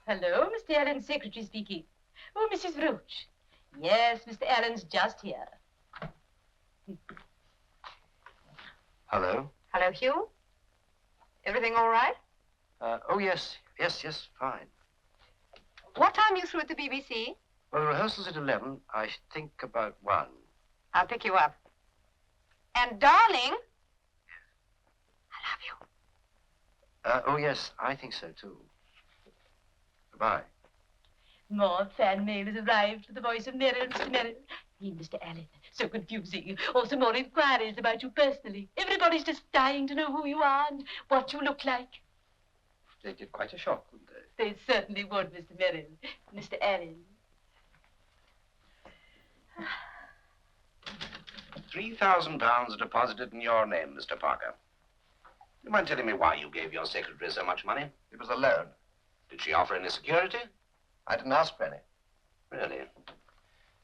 Speaker 11: Hello, Mr. Allen's secretary speaking. Oh, Mrs. Roach. Yes, Mr. Allen's just here.
Speaker 2: Hello?
Speaker 1: Hello, Hugh. Everything all right?
Speaker 2: Oh, yes, fine.
Speaker 1: What time are you through at the BBC?
Speaker 2: Well, the rehearsal's at 11. I think about 1.
Speaker 1: I'll pick you up. And, darling, I love you.
Speaker 2: Oh, yes, I think so, too. Goodbye.
Speaker 11: More fan mail has arrived for the voice of Merrill, Mr. Merrill. Dear Mr. Allen, so confusing. Also more inquiries about you personally. Everybody's just dying to know who you are and what you look like.
Speaker 2: They did quite a shock, wouldn't they?
Speaker 11: They certainly would, Mr. Merrill. Mr. Allen.
Speaker 4: £3,000 deposited in your name, Mr. Parker. You mind telling me why you gave your secretary so much money?
Speaker 2: It was a loan.
Speaker 4: Did she offer any security?
Speaker 2: I didn't ask for any.
Speaker 4: Really?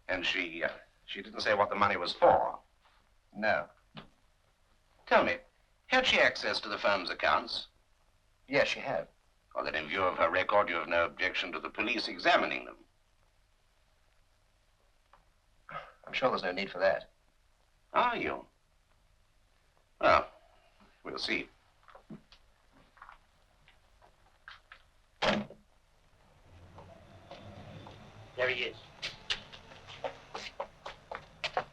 Speaker 4: And she didn't say what the money was for?
Speaker 2: No.
Speaker 4: Tell me, had she access to the firm's accounts?
Speaker 2: Yes, she had.
Speaker 4: Well, then in view of her record, you have no objection to the police examining them.
Speaker 2: I'm sure there's no need for that.
Speaker 4: Are you? Well, we'll see.
Speaker 8: There he is.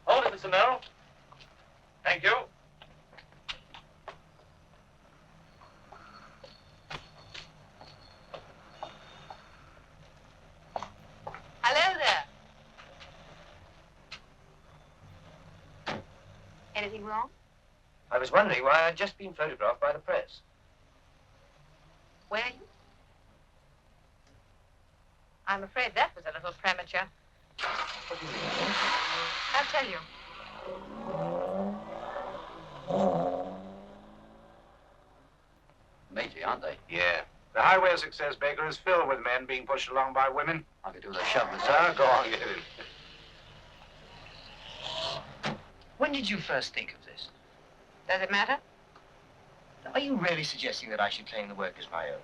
Speaker 8: Hold it, Mr. Merrill. Thank you.
Speaker 1: Hello there. Anything wrong?
Speaker 2: I was wondering why I'd just been photographed by the press.
Speaker 1: Where are you? I'm afraid that was a little premature.
Speaker 2: What do you mean?
Speaker 1: I'll tell you.
Speaker 5: Matey, aren't they?
Speaker 4: Yeah. The highway of success, Baker, is filled with men being pushed along by women.
Speaker 5: I could do with a shove
Speaker 4: Ah,
Speaker 5: myself.
Speaker 4: go on, get in.
Speaker 2: When did you first think of this?
Speaker 1: Does it matter?
Speaker 2: Are you really suggesting that I should claim the work as my own?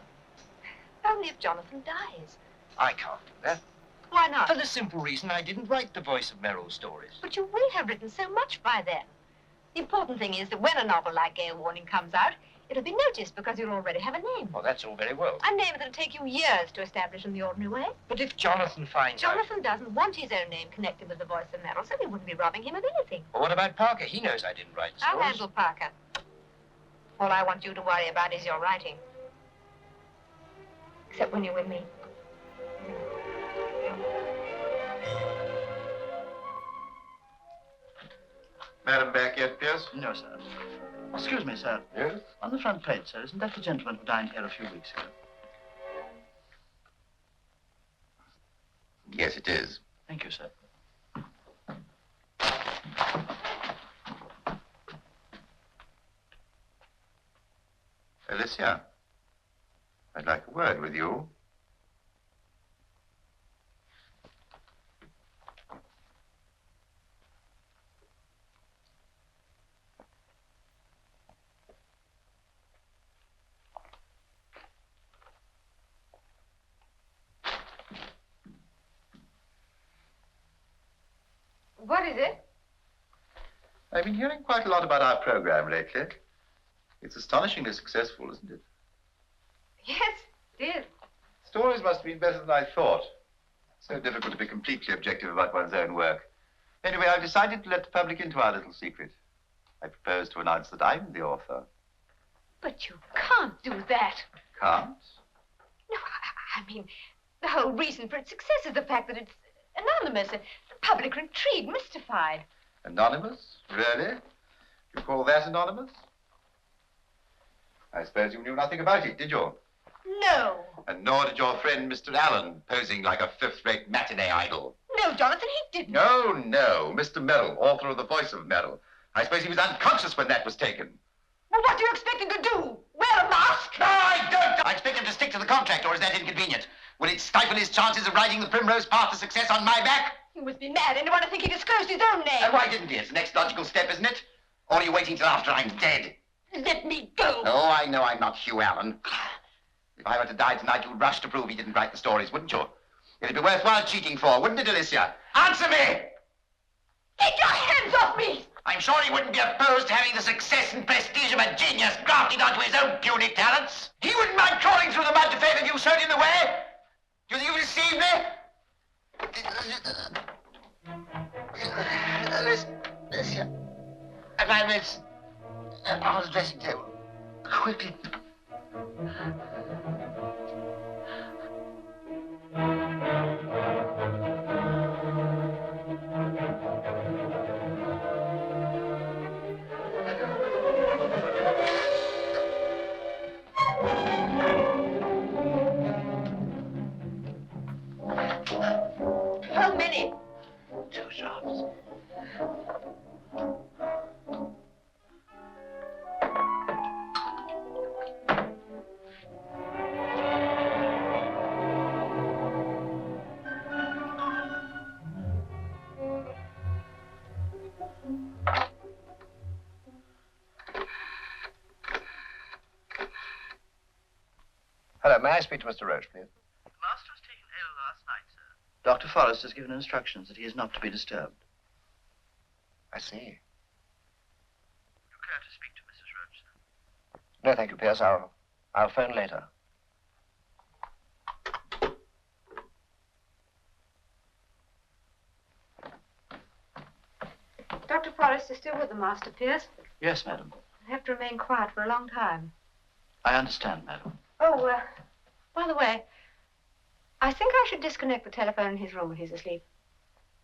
Speaker 1: Only if Jonathan dies.
Speaker 2: I can't do that.
Speaker 1: Why not?
Speaker 2: For the simple reason I didn't write the voice of Merrill stories.
Speaker 1: But you will have written so much by then. The important thing is that when a novel like Gale Warning comes out, it'll be noticed because you'll already have a name.
Speaker 2: Well, that's all very well.
Speaker 1: A name that'll take you years to establish in the ordinary way.
Speaker 2: But if Jonathan finds out...
Speaker 1: Jonathan doesn't want his own name connected with the voice of Merrill, so we wouldn't be robbing him of anything.
Speaker 2: Well, what about Parker? He knows I didn't write the
Speaker 1: I'll
Speaker 2: stories.
Speaker 1: handle Parker. All I want you to worry about is your writing. Except when you're with me.
Speaker 7: Madam back yet, Pierce?
Speaker 10: No, sir. Excuse me, sir.
Speaker 7: Yes?
Speaker 10: On the front plate, sir, isn't that the gentleman who dined here a few weeks ago?
Speaker 7: Yes, it is.
Speaker 10: Thank you, sir.
Speaker 7: Alicia, I'd like a word with you.
Speaker 1: What is it?
Speaker 7: I've been hearing quite a lot about our program lately. It's astonishingly successful, isn't it?
Speaker 1: Yes, it is.
Speaker 7: Stories must have been better than I thought. So difficult to be completely objective about one's own work. Anyway, I've decided to let the public into our little secret. I propose to announce that I'm the author.
Speaker 1: But you can't do that.
Speaker 7: Can't?
Speaker 1: No, I mean, the whole reason for its success is the fact that it's anonymous and the public are intrigued, mystified.
Speaker 7: Anonymous? Really? You call that anonymous? I suppose you knew nothing about it, did you?
Speaker 1: No.
Speaker 7: And nor did your friend, Mr. Allen, posing like a fifth-rate matinee idol.
Speaker 1: No, Jonathan, he didn't.
Speaker 7: No, Mr. Merrill, author of The Voice of Merrill. I suppose he was unconscious when that was taken.
Speaker 1: Well, what do you expect him to do? Wear a mask?
Speaker 7: No, I don't! I expect him to stick to the contract, or is that inconvenient? Will it stifle his chances of riding the primrose path to success on my back?
Speaker 1: You must be mad. Anyone to think he disclosed his own name.
Speaker 7: And why didn't he? It's the next logical step, isn't it? Or are you waiting till after I'm dead?
Speaker 1: Let me go.
Speaker 7: Oh, I know I'm not Hugh Allen. If I were to die tonight, you'd rush to prove he didn't write the stories, wouldn't you? It'd be worthwhile cheating for, wouldn't it, Alicia?
Speaker 3: Answer me!
Speaker 1: Take your hands off me!
Speaker 3: I'm sure he wouldn't be opposed to having the success and prestige of a genius grafted onto his own puny talents. He wouldn't mind crawling through the mud to fame if you showed him the way. Do you think you receive me? Listen. I find this on the dressing table. Quickly.
Speaker 1: How many?
Speaker 3: 2 drops.
Speaker 2: Hello, may I speak to Mr. Roach, please?
Speaker 10: The master was taken ill last night, sir. Dr. Forrest has given instructions that he is not to be disturbed.
Speaker 2: I see.
Speaker 10: Would you care to speak to Mrs. Roach, sir?
Speaker 2: No, thank you, Pierce. I'll phone later.
Speaker 12: Dr. Forrest is still with the master, Pierce.
Speaker 10: Yes, madam.
Speaker 12: I have to remain quiet for a long time.
Speaker 10: I understand, madam.
Speaker 12: Oh, by the way, I think I should disconnect the telephone in his room when he's asleep.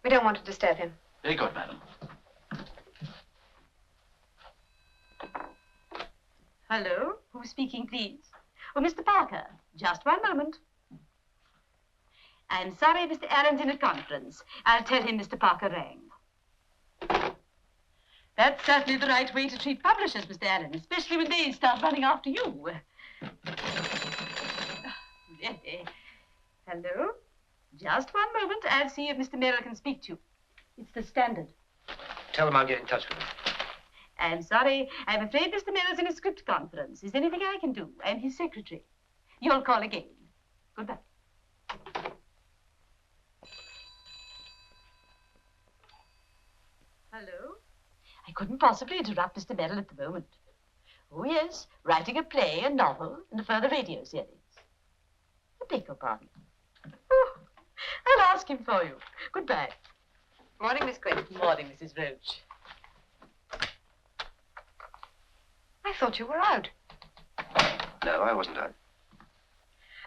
Speaker 12: We don't want to disturb him.
Speaker 10: Very good, madam.
Speaker 11: Hello? Who's speaking, please? Oh, Mr. Parker, just one moment. I'm sorry Mr. Allen's in a conference. I'll tell him Mr. Parker rang. That's certainly the right way to treat publishers, Mr. Allen, especially when they start running after you. Hello? Just one moment. I'll see if Mr. Merrill can speak to you. It's the Standard.
Speaker 8: Tell them I'll get in touch with them.
Speaker 11: I'm sorry. I'm afraid Mr. Merrill's in a script conference. Is there anything I can do? I'm his secretary. You'll call again. Goodbye.
Speaker 12: Hello?
Speaker 11: I couldn't possibly interrupt Mr. Merrill at the moment. Oh, yes, writing a play, a novel, and a further radio series. I beg your pardon. Oh, I'll ask him for you. Goodbye.
Speaker 12: Morning, Miss Quinn.
Speaker 11: Morning, Mrs. Roach.
Speaker 12: I thought you were out.
Speaker 2: No, I wasn't out.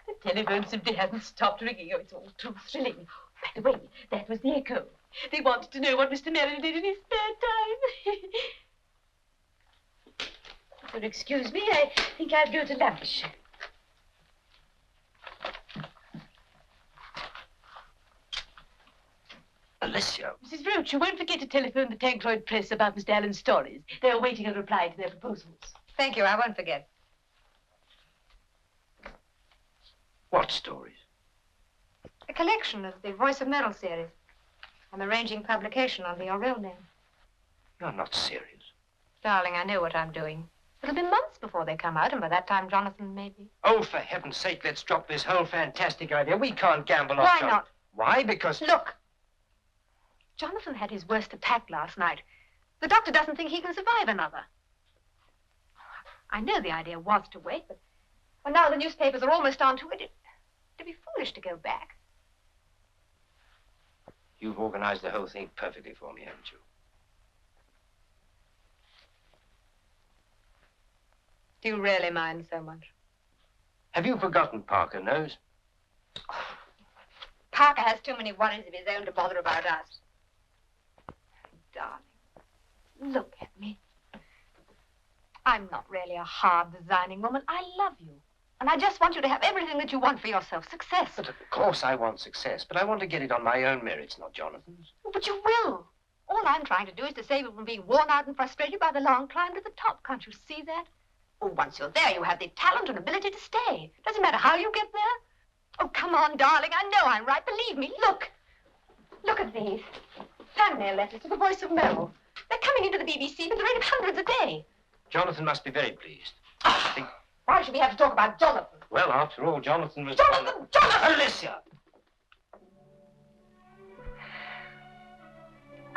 Speaker 11: The telephone simply hasn't stopped ringing. Oh, it's all too thrilling. By the way, that was the echo. They wanted to know what Mr. Merrill did in his spare time. If you'll excuse me, I think I'll go to lunch.
Speaker 2: Alicia.
Speaker 11: Mrs. Roach, you won't forget to telephone the Tankroyd Press about Mr. Allen's stories. They're awaiting a reply to their proposals.
Speaker 12: Thank you, I won't forget.
Speaker 8: What stories?
Speaker 12: A collection of the Voice of Merrill series. I'm arranging publication under your real name.
Speaker 8: You're not serious.
Speaker 12: Darling, I know what I'm doing. It'll be months before they come out, and by that time, Jonathan may be...
Speaker 8: Oh, for heaven's sake, let's drop this whole fantastic idea. We can't gamble on...
Speaker 12: Why not?
Speaker 8: Why? Because...
Speaker 12: Look! Jonathan had his worst attack last night. The doctor doesn't think he can survive another. I know the idea was to wait, but well, now the newspapers are almost onto it. It'd be foolish to go back.
Speaker 8: You've organized the whole thing perfectly for me, haven't you?
Speaker 12: Do you really mind so much?
Speaker 8: Have you forgotten Parker knows?
Speaker 12: Parker has too many worries of his own to bother about us. Darling, look at me. I'm not really a hard designing woman. I love you. And I just want you to have everything that you want for yourself. Success.
Speaker 8: But of course I want success, but I want to get it on my own merits, not Jonathan's.
Speaker 12: But you will. All I'm trying to do is to save you from being worn out and frustrated by the long climb to the top. Can't you see that? Oh, once you're there, you have the talent and ability to stay. Doesn't matter how you get there. Oh, come on, darling. I know I'm right. Believe me. Look. Look at these. Fan mail letters to the Voice of Merrill. They're coming into the BBC at the rate of hundreds a day.
Speaker 8: Jonathan must be very pleased.
Speaker 12: Why should we have to talk about Jonathan?
Speaker 8: Well, after all, Jonathan was...
Speaker 12: Jonathan! Jonathan!
Speaker 8: Alicia!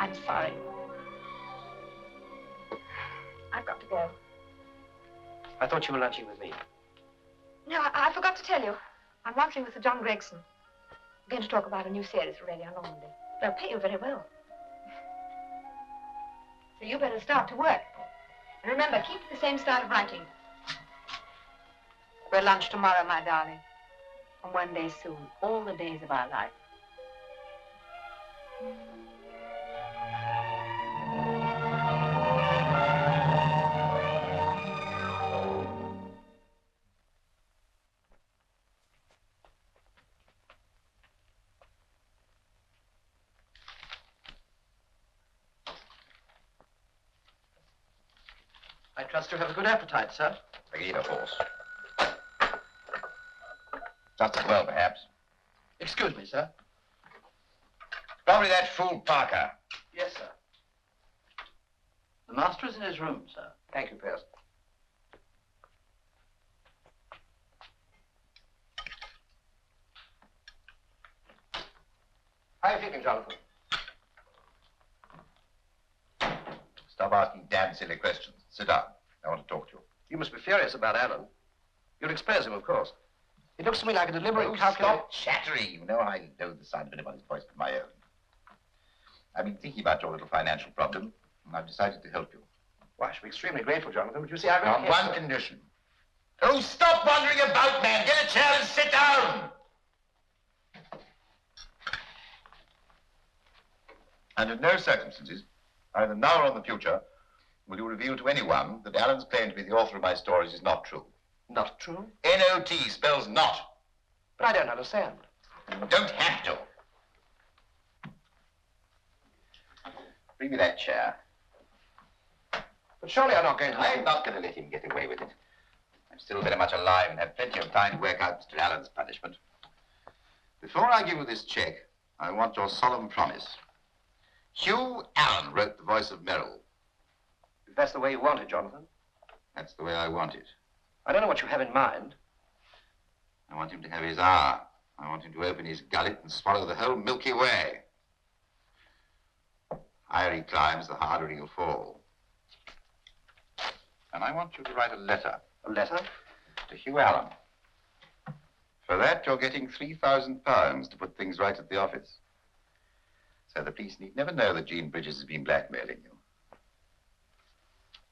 Speaker 12: I'm sorry. I've got to go.
Speaker 2: I thought you were lunching with me.
Speaker 12: No, I forgot to tell you. I'm lunching with Sir John Gregson. We're going to talk about a new series for Radio Normandy. They'll pay you very well. So you better start to work. And remember, keep to the same style of writing. We'll lunch tomorrow, my darling. And one day soon, all the days of our life.
Speaker 10: I trust you have a good appetite, sir.
Speaker 4: I can eat a horse. Just as well, perhaps.
Speaker 10: Excuse me, sir.
Speaker 4: Probably that fool Parker.
Speaker 10: Yes, sir. The master is in his room, sir.
Speaker 2: Thank you, Pierce. How are you feeling, Jonathan?
Speaker 4: Stop asking damn silly questions. Sit down. I want to talk to you.
Speaker 2: You must be furious about Alan. You'll expose him, of course. It looks to me like a deliberate
Speaker 4: Oh,
Speaker 2: calculation.
Speaker 4: stop chattering. You know I loathe the sound of anybody's voice but my own. I've been thinking about your little financial problem, and I've decided to help you.
Speaker 2: Why, I should be extremely grateful, Jonathan, but you see, I really
Speaker 4: On
Speaker 2: can't...
Speaker 4: one condition. Oh, stop wandering about, man. Get a chair and sit down. And in no circumstances, either now or in the future, will you reveal to anyone that Alan's claim to be the author of my stories is not true.
Speaker 2: Not true?
Speaker 4: N-O-T spells not.
Speaker 2: But I don't understand.
Speaker 4: You don't have to. Bring me that chair.
Speaker 2: But surely I'm not going to...
Speaker 4: I'm not going to let him get away with it. I'm still very much alive and have plenty of time to work out Mr. Allen's punishment. Before I give you this check, I want your solemn promise. Hugh Allen wrote the voice of Merrill.
Speaker 2: If that's the way you want it, Jonathan.
Speaker 4: That's the way I want it.
Speaker 2: I don't know what you have in mind.
Speaker 4: I want him to have his hour. I want him to open his gullet and swallow the whole Milky Way. The higher he climbs, the harder he'll fall. And I want you to write a letter.
Speaker 2: A letter?
Speaker 4: To Hugh Allen. For that, you're getting £3,000 to put things right at the office. So the police need never know that Jean Bridges has been blackmailing you.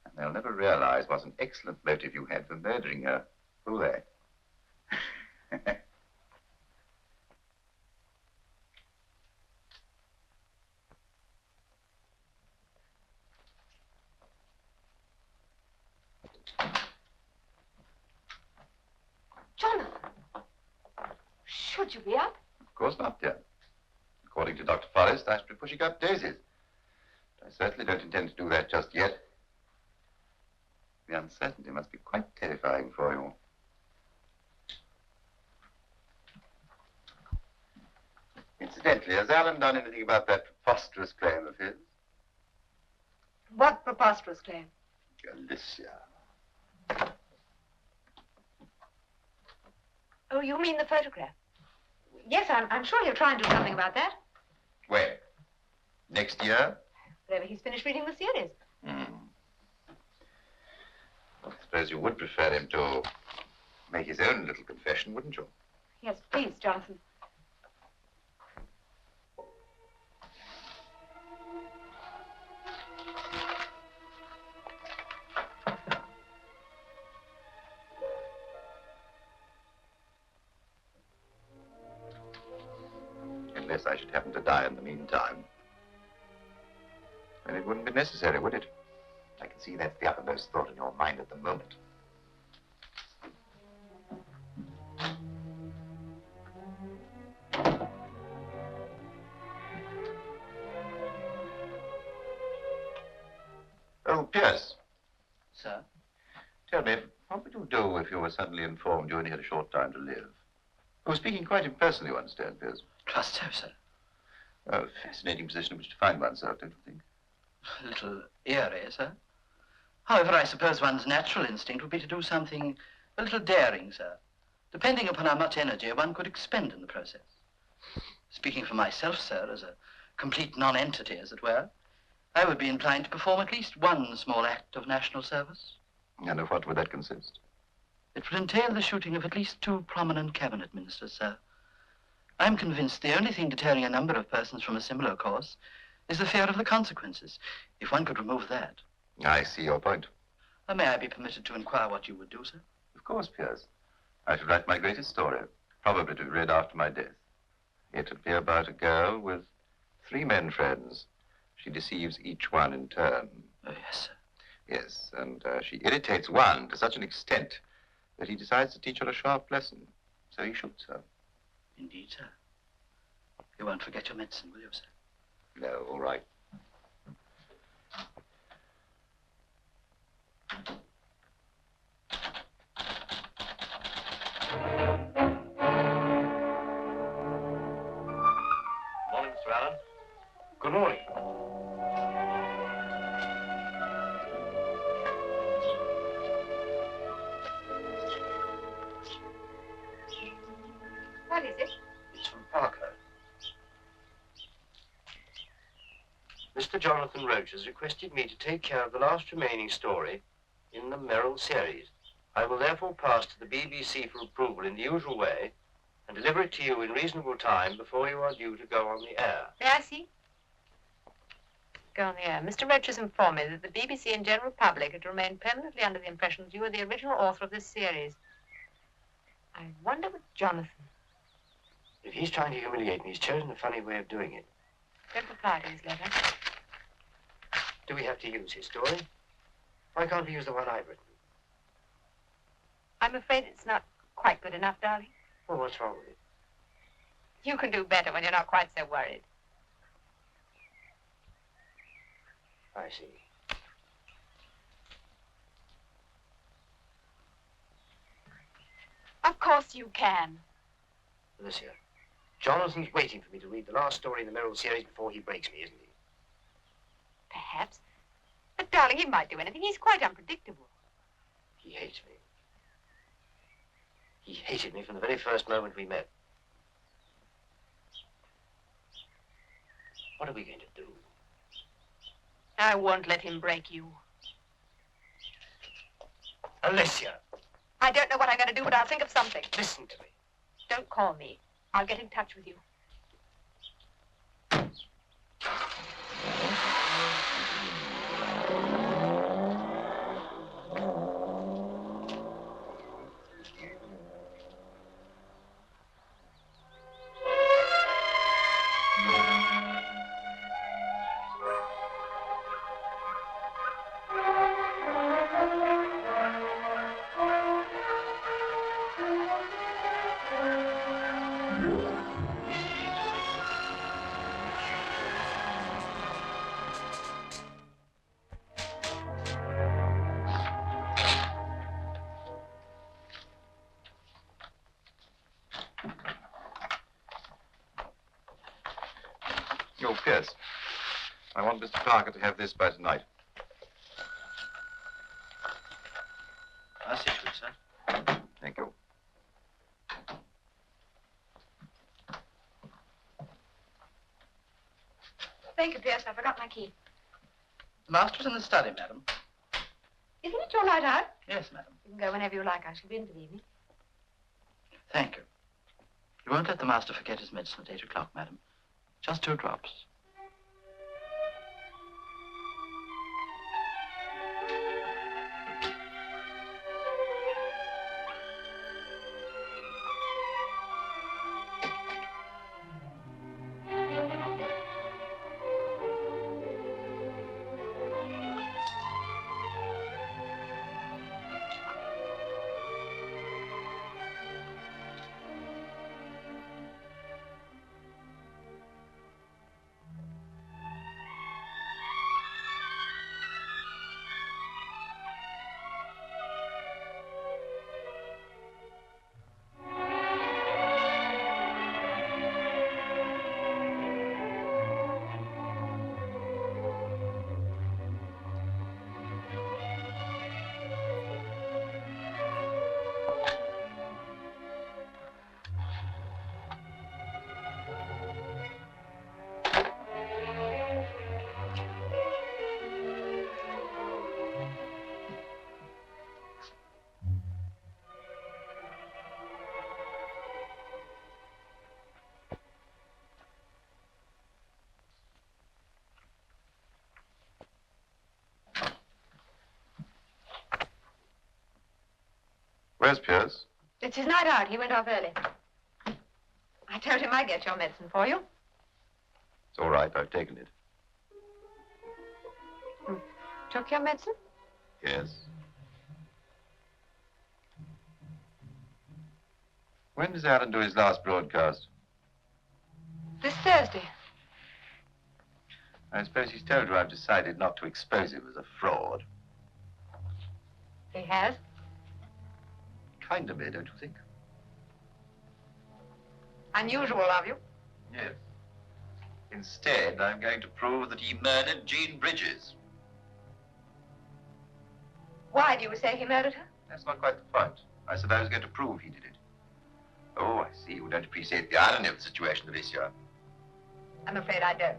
Speaker 4: And they'll never realize what an excellent motive you had for murdering her, will they?
Speaker 12: Jonathan, should you be up?
Speaker 4: Of course not, dear. According to Dr. Forrest, I should be pushing up daisies. But I certainly don't intend to do that just yet. The uncertainty must be quite terrifying for you. Incidentally, has Alan done anything about that preposterous claim of his?
Speaker 12: What preposterous claim?
Speaker 4: Alicia.
Speaker 12: Oh, you mean the photograph? Yes, I'm sure he'll try and do something about that.
Speaker 4: When? Next year?
Speaker 12: Whenever he's finished reading the series.
Speaker 4: I suppose you would prefer him to make his own little confession, wouldn't you?
Speaker 12: Yes, please, Jonathan.
Speaker 4: Unless I should happen to die in the meantime. And it wouldn't be necessary, would it? I can see that's the uppermost thought in your mind at the moment. Oh, Pierce.
Speaker 10: Sir?
Speaker 4: Tell me, what would you do if you were suddenly informed you only had a short time to live? You were speaking quite impersonally, you understand, Pierce.
Speaker 10: Trust so, sir.
Speaker 4: Oh, fascinating position in which to find oneself, don't you think?
Speaker 10: A little eerie, sir. However, I suppose one's natural instinct would be to do something a little daring, sir, depending upon how much energy one could expend in the process. Speaking for myself, sir, as a complete non-entity, as it were, I would be inclined to perform at least one small act of national service.
Speaker 7: And of what would that consist?
Speaker 10: It would entail the shooting of at least 2 prominent cabinet ministers, sir. I'm convinced the only thing deterring a number of persons from a similar course is the fear of the consequences. If one could remove that.
Speaker 7: I see your point.
Speaker 10: May I be permitted to inquire what you would do, sir?
Speaker 7: Of course, Pierce. I should write my greatest story, probably to be read after my death. It would be about a girl with 3 men friends. She deceives each one in turn.
Speaker 10: Oh, yes, sir.
Speaker 7: Yes, and she irritates one to such an extent that he decides to teach her a sharp lesson. So he shoots her.
Speaker 10: Indeed, sir. You won't forget your medicine, will you, sir?
Speaker 7: No, all right.
Speaker 9: Morning, Mr. Allen. Good morning.
Speaker 12: What is it?
Speaker 9: It's from Parker. Mr. Jonathan Roach has requested me to take care of the last remaining story in the MERRILL series. I will therefore pass to the BBC for approval in the usual way and deliver it to you in reasonable time before you are due to go on the air.
Speaker 12: May I see? Go on the air. Mr. Roach has informed me that the BBC and general public are to remain permanently under the impression that you are the original author of this series. I wonder what Jonathan...
Speaker 9: If he's trying to humiliate me, he's chosen a funny way of doing it.
Speaker 12: Don't reply to his letter.
Speaker 9: Do we have to use his story? Why can't we use the one I've written?
Speaker 12: I'm afraid it's not quite good enough, darling.
Speaker 9: Well, what's wrong with it?
Speaker 12: You can do better when you're not quite so worried.
Speaker 9: I see.
Speaker 12: Of course you can.
Speaker 9: Alicia, Jonathan's waiting for me to read the last story in the MERRILL series before he breaks me, isn't he?
Speaker 12: Perhaps. But, darling, he might do anything. He's quite unpredictable.
Speaker 9: He hates me. He hated me from the very first moment we met. What are we going to do?
Speaker 12: I won't let him break you.
Speaker 9: Alicia!
Speaker 12: I don't know what I'm going to do, but I'll think of something.
Speaker 9: Listen to me.
Speaker 12: Don't call me. I'll get in touch with you.
Speaker 7: Oh, Pierce, I want Mr. Parker to have this by tonight.
Speaker 10: I'll see to it, sir.
Speaker 7: Thank you.
Speaker 12: Thank you, Pierce. I forgot my key.
Speaker 10: The master's in the study, madam.
Speaker 12: Isn't it your night out?
Speaker 10: Yes, madam.
Speaker 12: You can go whenever you like. I shall be in for the evening.
Speaker 10: Thank you. You won't let the master forget his medicine at 8 o'clock, madam. Just 2 drops.
Speaker 7: Where's Pierce?
Speaker 12: It's his night out. He went off early. I told him I'd get your medicine for you.
Speaker 7: It's all right. I've taken it.
Speaker 12: Took your medicine?
Speaker 7: Yes. When does Alan do his last broadcast?
Speaker 12: This Thursday.
Speaker 7: I suppose he's told you I've decided not to expose him as a fraud.
Speaker 12: He has?
Speaker 7: Kind of me, don't you think?
Speaker 12: Unusual of you.
Speaker 7: Yes. Instead, I'm going to prove that he murdered Jean Bridges.
Speaker 12: Why do you say he murdered her?
Speaker 7: That's not quite the point. I said I was going to prove he did it. Oh, I see. You don't appreciate the irony of the situation, Alicia.
Speaker 12: I'm afraid I don't.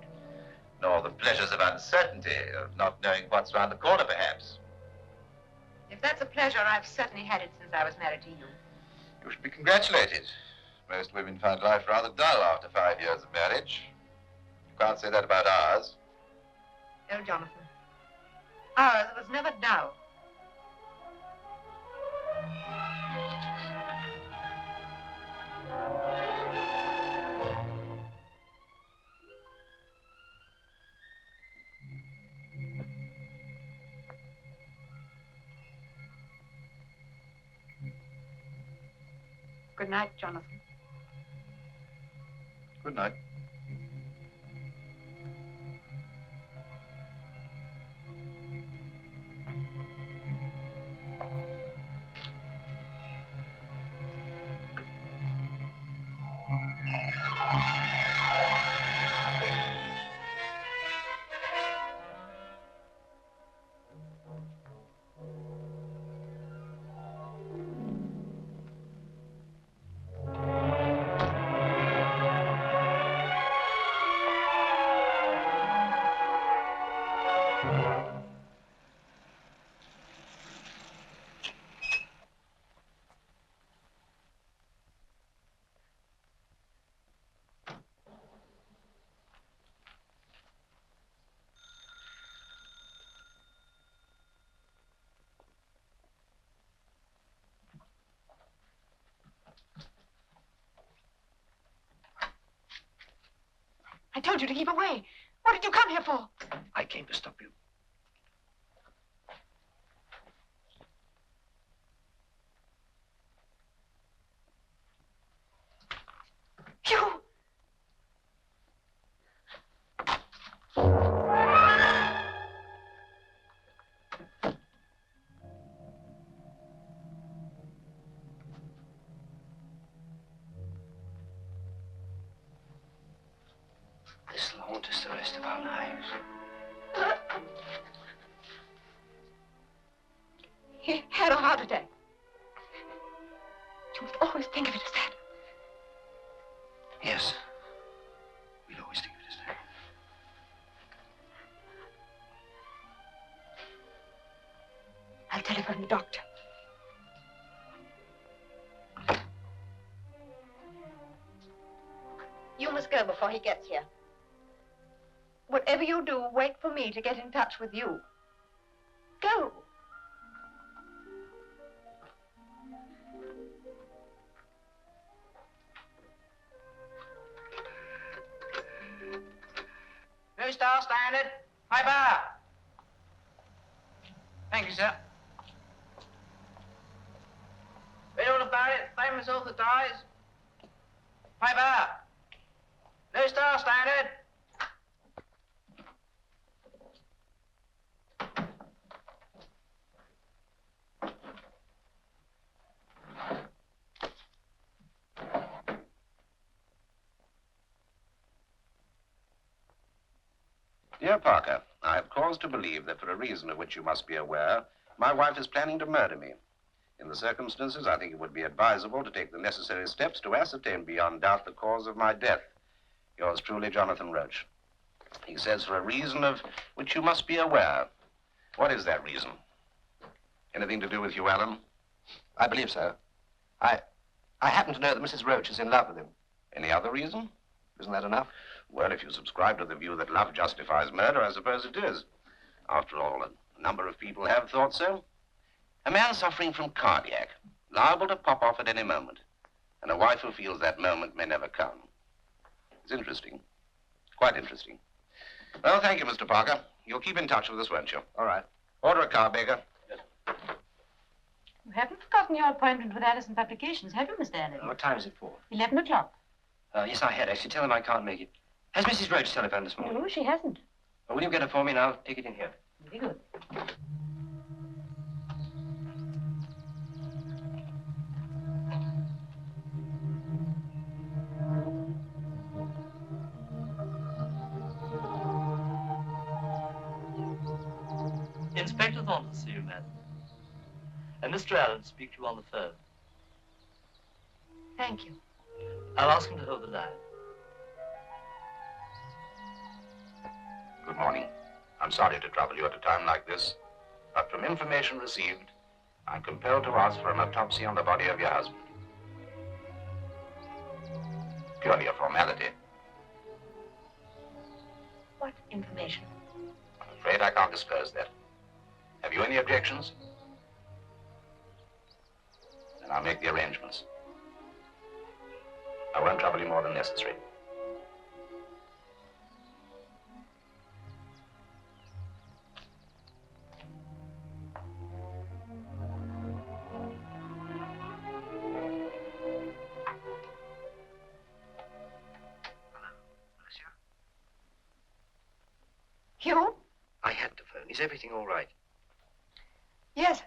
Speaker 7: Nor the pleasures of uncertainty, of not knowing what's round the corner, perhaps.
Speaker 12: If that's a pleasure, I've certainly had it since I was married to you.
Speaker 7: You should be congratulated. Most women find life rather dull after 5 years of marriage. You can't say that about ours.
Speaker 12: Oh, Jonathan. Ours was never dull. Good night, Jonathan.
Speaker 7: Good night.
Speaker 12: I told you to keep away. What did you come here for?
Speaker 8: I came to stop you.
Speaker 12: Hugh!
Speaker 8: This'll haunt us the rest of our lives.
Speaker 12: He had a heart attack. You must always think of it as that.
Speaker 8: Yes. We'll always think of it as that.
Speaker 12: I'll telephone the doctor. You must go before he gets here. Whatever you do, wait for me to get in touch with you. Go.
Speaker 3: New Star Standard. Piper. Thank you, sir. Read all about it. Famous author dies. Piper. New Star Standard.
Speaker 4: Dear Parker, I have cause to believe that for a reason of which you must be aware, my wife is planning to murder me. In the circumstances, I think it would be advisable to take the necessary steps to ascertain beyond doubt the cause of my death. Yours truly, Jonathan Roach. He says for a reason of which you must be aware. What is that reason? Anything to do with you, Alan?
Speaker 2: I believe so. I happen to know that Mrs. Roach is in love with him.
Speaker 4: Any other reason?
Speaker 2: Isn't that enough?
Speaker 4: Well, if you subscribe to the view that love justifies murder, I suppose it is. After all, a number of people have thought so. A man suffering from cardiac, liable to pop off at any moment, and a wife who feels that moment may never come. It's interesting. Quite interesting. Well, thank you, Mr. Parker. You'll keep in touch with us, won't you?
Speaker 2: All right.
Speaker 4: Order a car, Baker.
Speaker 11: You haven't forgotten your appointment with Allison Publications, have you, Mr. Allen?
Speaker 8: What time is it for?
Speaker 11: 11 o'clock.
Speaker 8: Yes, I had. Actually, tell them I can't make it. Has Mrs. Rhodes telephoned this morning?
Speaker 11: No, she hasn't.
Speaker 8: Well, will you get her for me and I'll take it in here?
Speaker 11: Very good.
Speaker 10: Inspector Thornton to see you, madam. And Mr. Allen to speak to you on the phone.
Speaker 12: Thank you.
Speaker 10: I'll ask him to hold the line.
Speaker 4: Good morning. I'm sorry to trouble you at a time like this, but from information received, I'm compelled to ask for an autopsy on the body of your husband. Purely a formality.
Speaker 12: What information?
Speaker 4: I'm afraid I can't disclose that. Have you any objections? Then I'll make the arrangements. I won't trouble you more than necessary.
Speaker 12: Hugh?
Speaker 8: I had to phone. Is everything all right?
Speaker 12: Yes.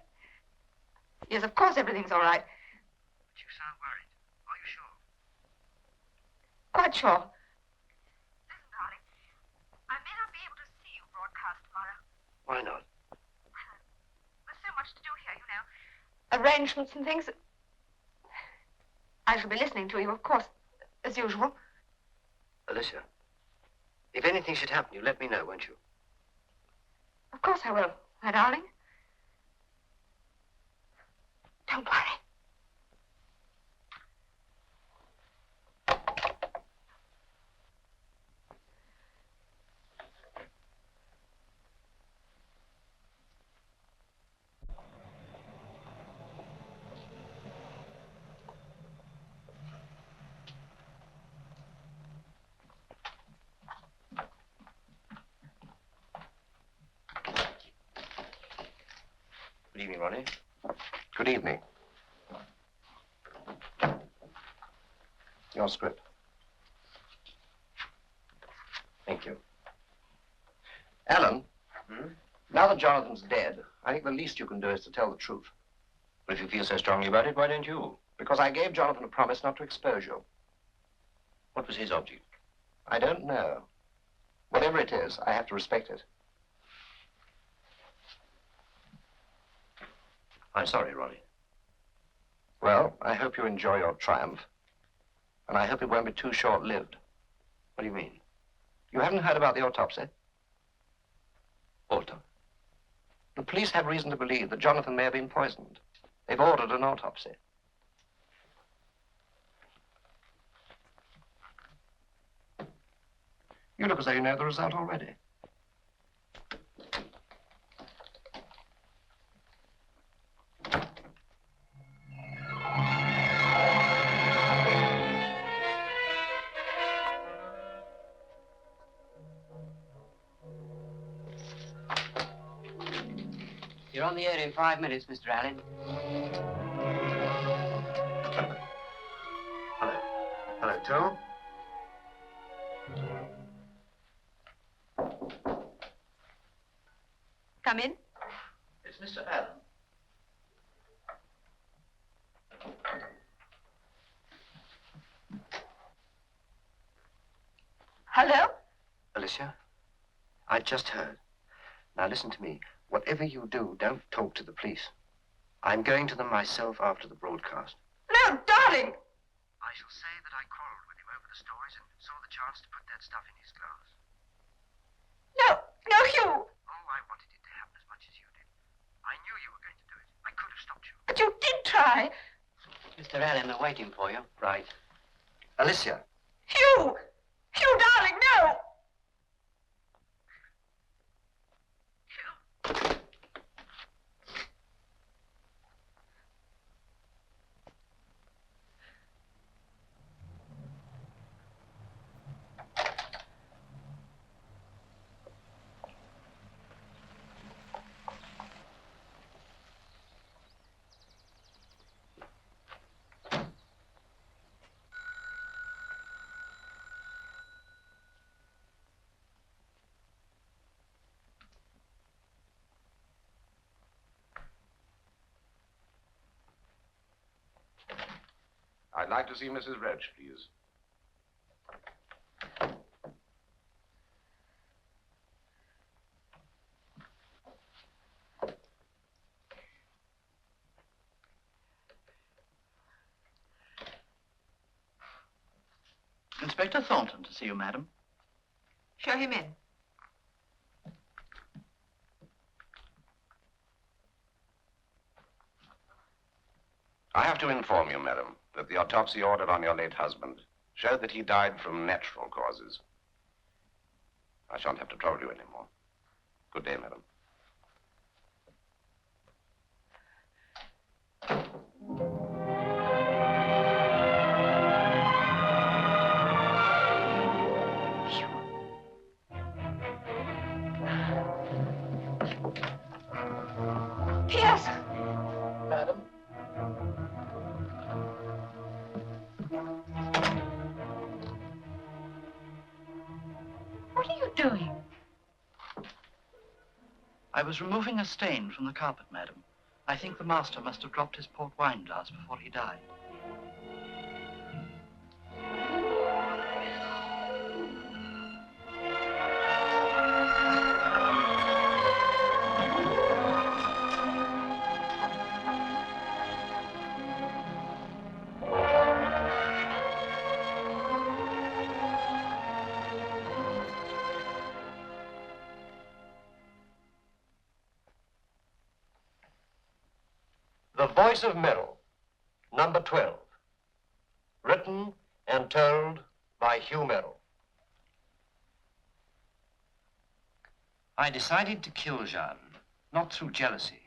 Speaker 12: Yes, of course everything's all right.
Speaker 8: But you sound worried. Are you sure?
Speaker 12: Quite sure.
Speaker 1: Listen, darling, I may not be able to see you broadcast tomorrow.
Speaker 8: Why not?
Speaker 1: There's so much to do here, you know.
Speaker 12: Arrangements and things. I shall be listening to you, of course, as usual.
Speaker 8: Alicia, if anything should happen, you let me know, won't you?
Speaker 12: Of course I will, my darling. Don't worry.
Speaker 8: Good evening, Ronnie.
Speaker 2: Good evening. Your script.
Speaker 8: Thank you.
Speaker 2: Alan, now that Jonathan's dead, I think the least you can do is to tell the truth.
Speaker 8: But if you feel so strongly about it, why don't you?
Speaker 2: Because I gave Jonathan a promise not to expose you.
Speaker 8: What was his object?
Speaker 2: I don't know. Whatever it is, I have to respect it.
Speaker 8: I'm sorry, Ronnie.
Speaker 2: Well, I hope you enjoy your triumph. And I hope it won't be too short-lived.
Speaker 8: What do you mean?
Speaker 2: You haven't heard about the autopsy?
Speaker 8: Auto?
Speaker 2: The police have reason to believe that Jonathan may have been poisoned. They've ordered an autopsy. You look as though you know the result already.
Speaker 13: You're on the air in 5 minutes, Mr. Allen.
Speaker 2: Hello. Hello, Tom.
Speaker 12: Come in.
Speaker 8: It's Mr. Allen.
Speaker 12: Hello?
Speaker 8: Alicia, I just heard. Now listen to me. Whatever you do, don't talk to the police. I'm going to them myself after the broadcast.
Speaker 12: No, darling!
Speaker 8: I shall say that I quarreled with him over the stories and saw the chance to put that stuff in his glass.
Speaker 12: No, no, Hugh!
Speaker 8: Oh, I wanted it to happen as much as you did. I knew you were going to do it. I could have stopped you.
Speaker 12: But you did try.
Speaker 13: Mr. Allen, they're waiting for you.
Speaker 8: Right. Alicia.
Speaker 12: Hugh! Hugh, darling, no!
Speaker 4: I'd like to see Mrs. Reg, please.
Speaker 10: Inspector Thornton to see you, madam.
Speaker 12: Show him in.
Speaker 4: I have to inform you, madam, that the autopsy ordered on your late husband showed that he died from natural causes. I shan't have to trouble you anymore. Good day, madam.
Speaker 12: Pierce!
Speaker 10: Madam?
Speaker 11: What are you doing?
Speaker 10: I was removing a stain from the carpet, madam. I think the master must have dropped his port wine glass before he died.
Speaker 9: The Voice of Merrill, number 12. Written and told by Hugh Merrill.
Speaker 8: I decided to kill Jeanne, not through jealousy,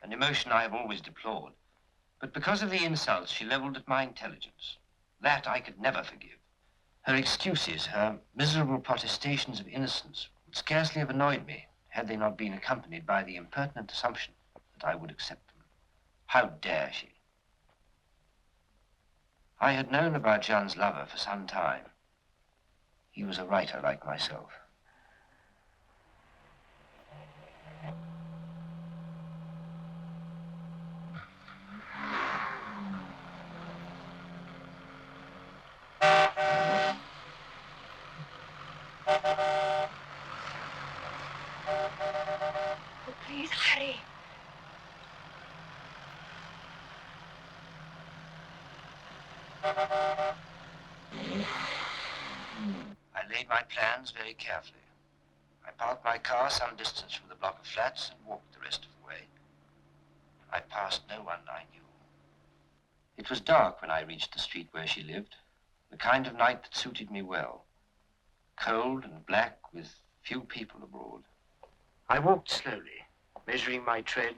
Speaker 8: an emotion I have always deplored, but because of the insults she leveled at my intelligence. That I could never forgive. Her excuses, her miserable protestations of innocence would scarcely have annoyed me had they not been accompanied by the impertinent assumption that I would accept them. How dare she? I had known about Jeanne's lover for some time. He was a writer like myself.
Speaker 12: Oh, please, hurry.
Speaker 8: I laid my plans very carefully. I parked my car some distance from the block of flats and walked the rest of the way. I passed no one I knew. It was dark when I reached the street where she lived, the kind of night that suited me well. Cold and black with few people abroad. I walked slowly, measuring my tread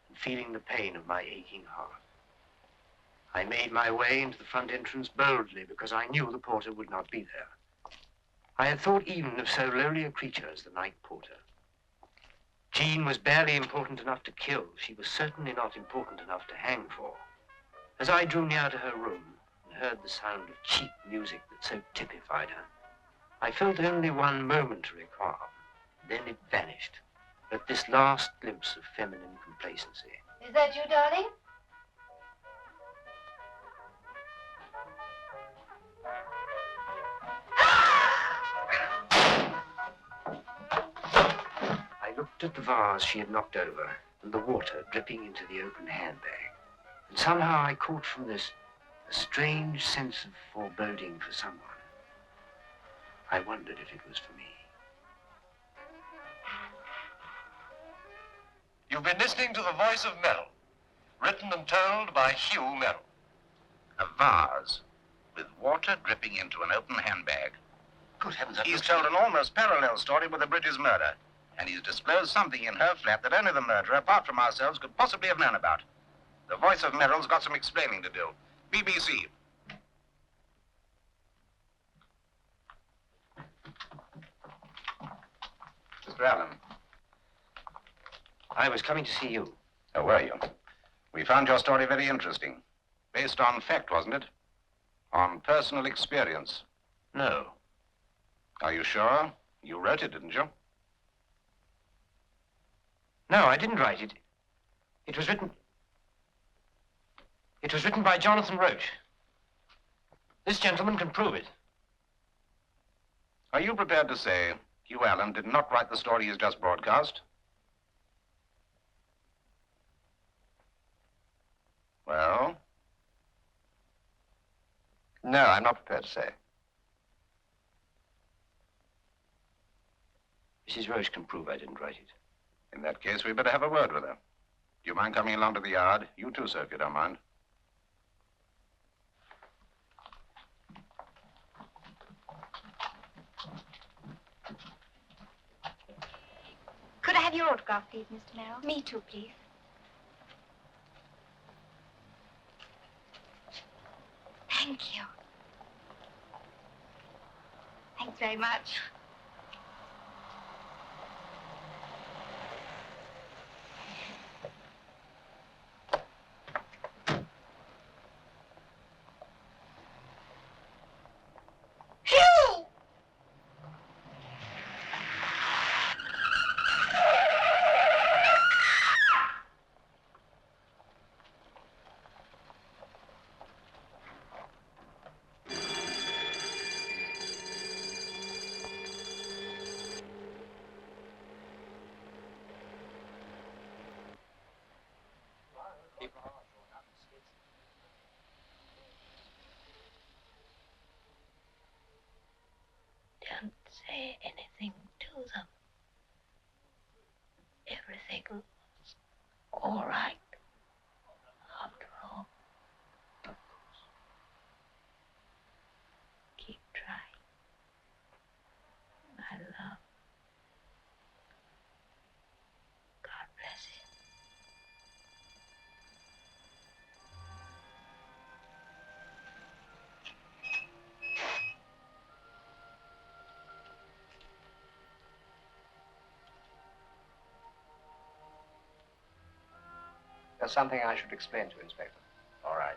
Speaker 8: and feeling the pain of my aching heart. I made my way into the front entrance boldly because I knew the porter would not be there. I had thought even of so lowly a creature as the night porter. Jean was barely important enough to kill. She was certainly not important enough to hang for. As I drew near to her room and heard the sound of cheap music that so typified her, I felt only one momentary qualm. Then it vanished at this last glimpse of feminine complacency.
Speaker 1: Is that you, darling?
Speaker 8: I looked at the vase she had knocked over and the water dripping into the open handbag. And somehow I caught from this a strange sense of foreboding for someone. I wondered if it was for me.
Speaker 9: You've been listening to The Voice of Merrill, written and told by Hugh Merrill.
Speaker 4: A vase with water dripping into an open handbag.
Speaker 8: Good heavens,
Speaker 4: He's told an almost parallel story with the Bridges murder. And he's disclosed something in her flat that only the murderer, apart from ourselves, could possibly have known about. The Voice of Merrill's got some explaining to do. BBC. Mr. Allen.
Speaker 8: I was coming to see you.
Speaker 4: Oh, were you? We found your story very interesting. Based on fact, wasn't it? On personal experience.
Speaker 8: No.
Speaker 4: Are you sure? You wrote it, didn't you?
Speaker 8: No, I didn't write it. It was written by Jonathan Roach.
Speaker 9: This gentleman can prove it.
Speaker 4: Are you prepared to say Hugh Allen did not write the story he's just broadcast? Well?
Speaker 2: No, I'm not prepared to say.
Speaker 8: Mrs. Roche can prove I didn't write it.
Speaker 4: In that case, we'd better have a word with her. Do you mind coming along to the yard? You too, sir, if you don't mind.
Speaker 1: Could I have your autograph, please, Mr. Merrill? Me too, please. Thank you. Thanks very much. Hugh!
Speaker 11: Don't say anything to them. Everything's all right, after all. Keep trying. My love. God bless you.
Speaker 2: There's something I should explain to you, Inspector.
Speaker 8: All right.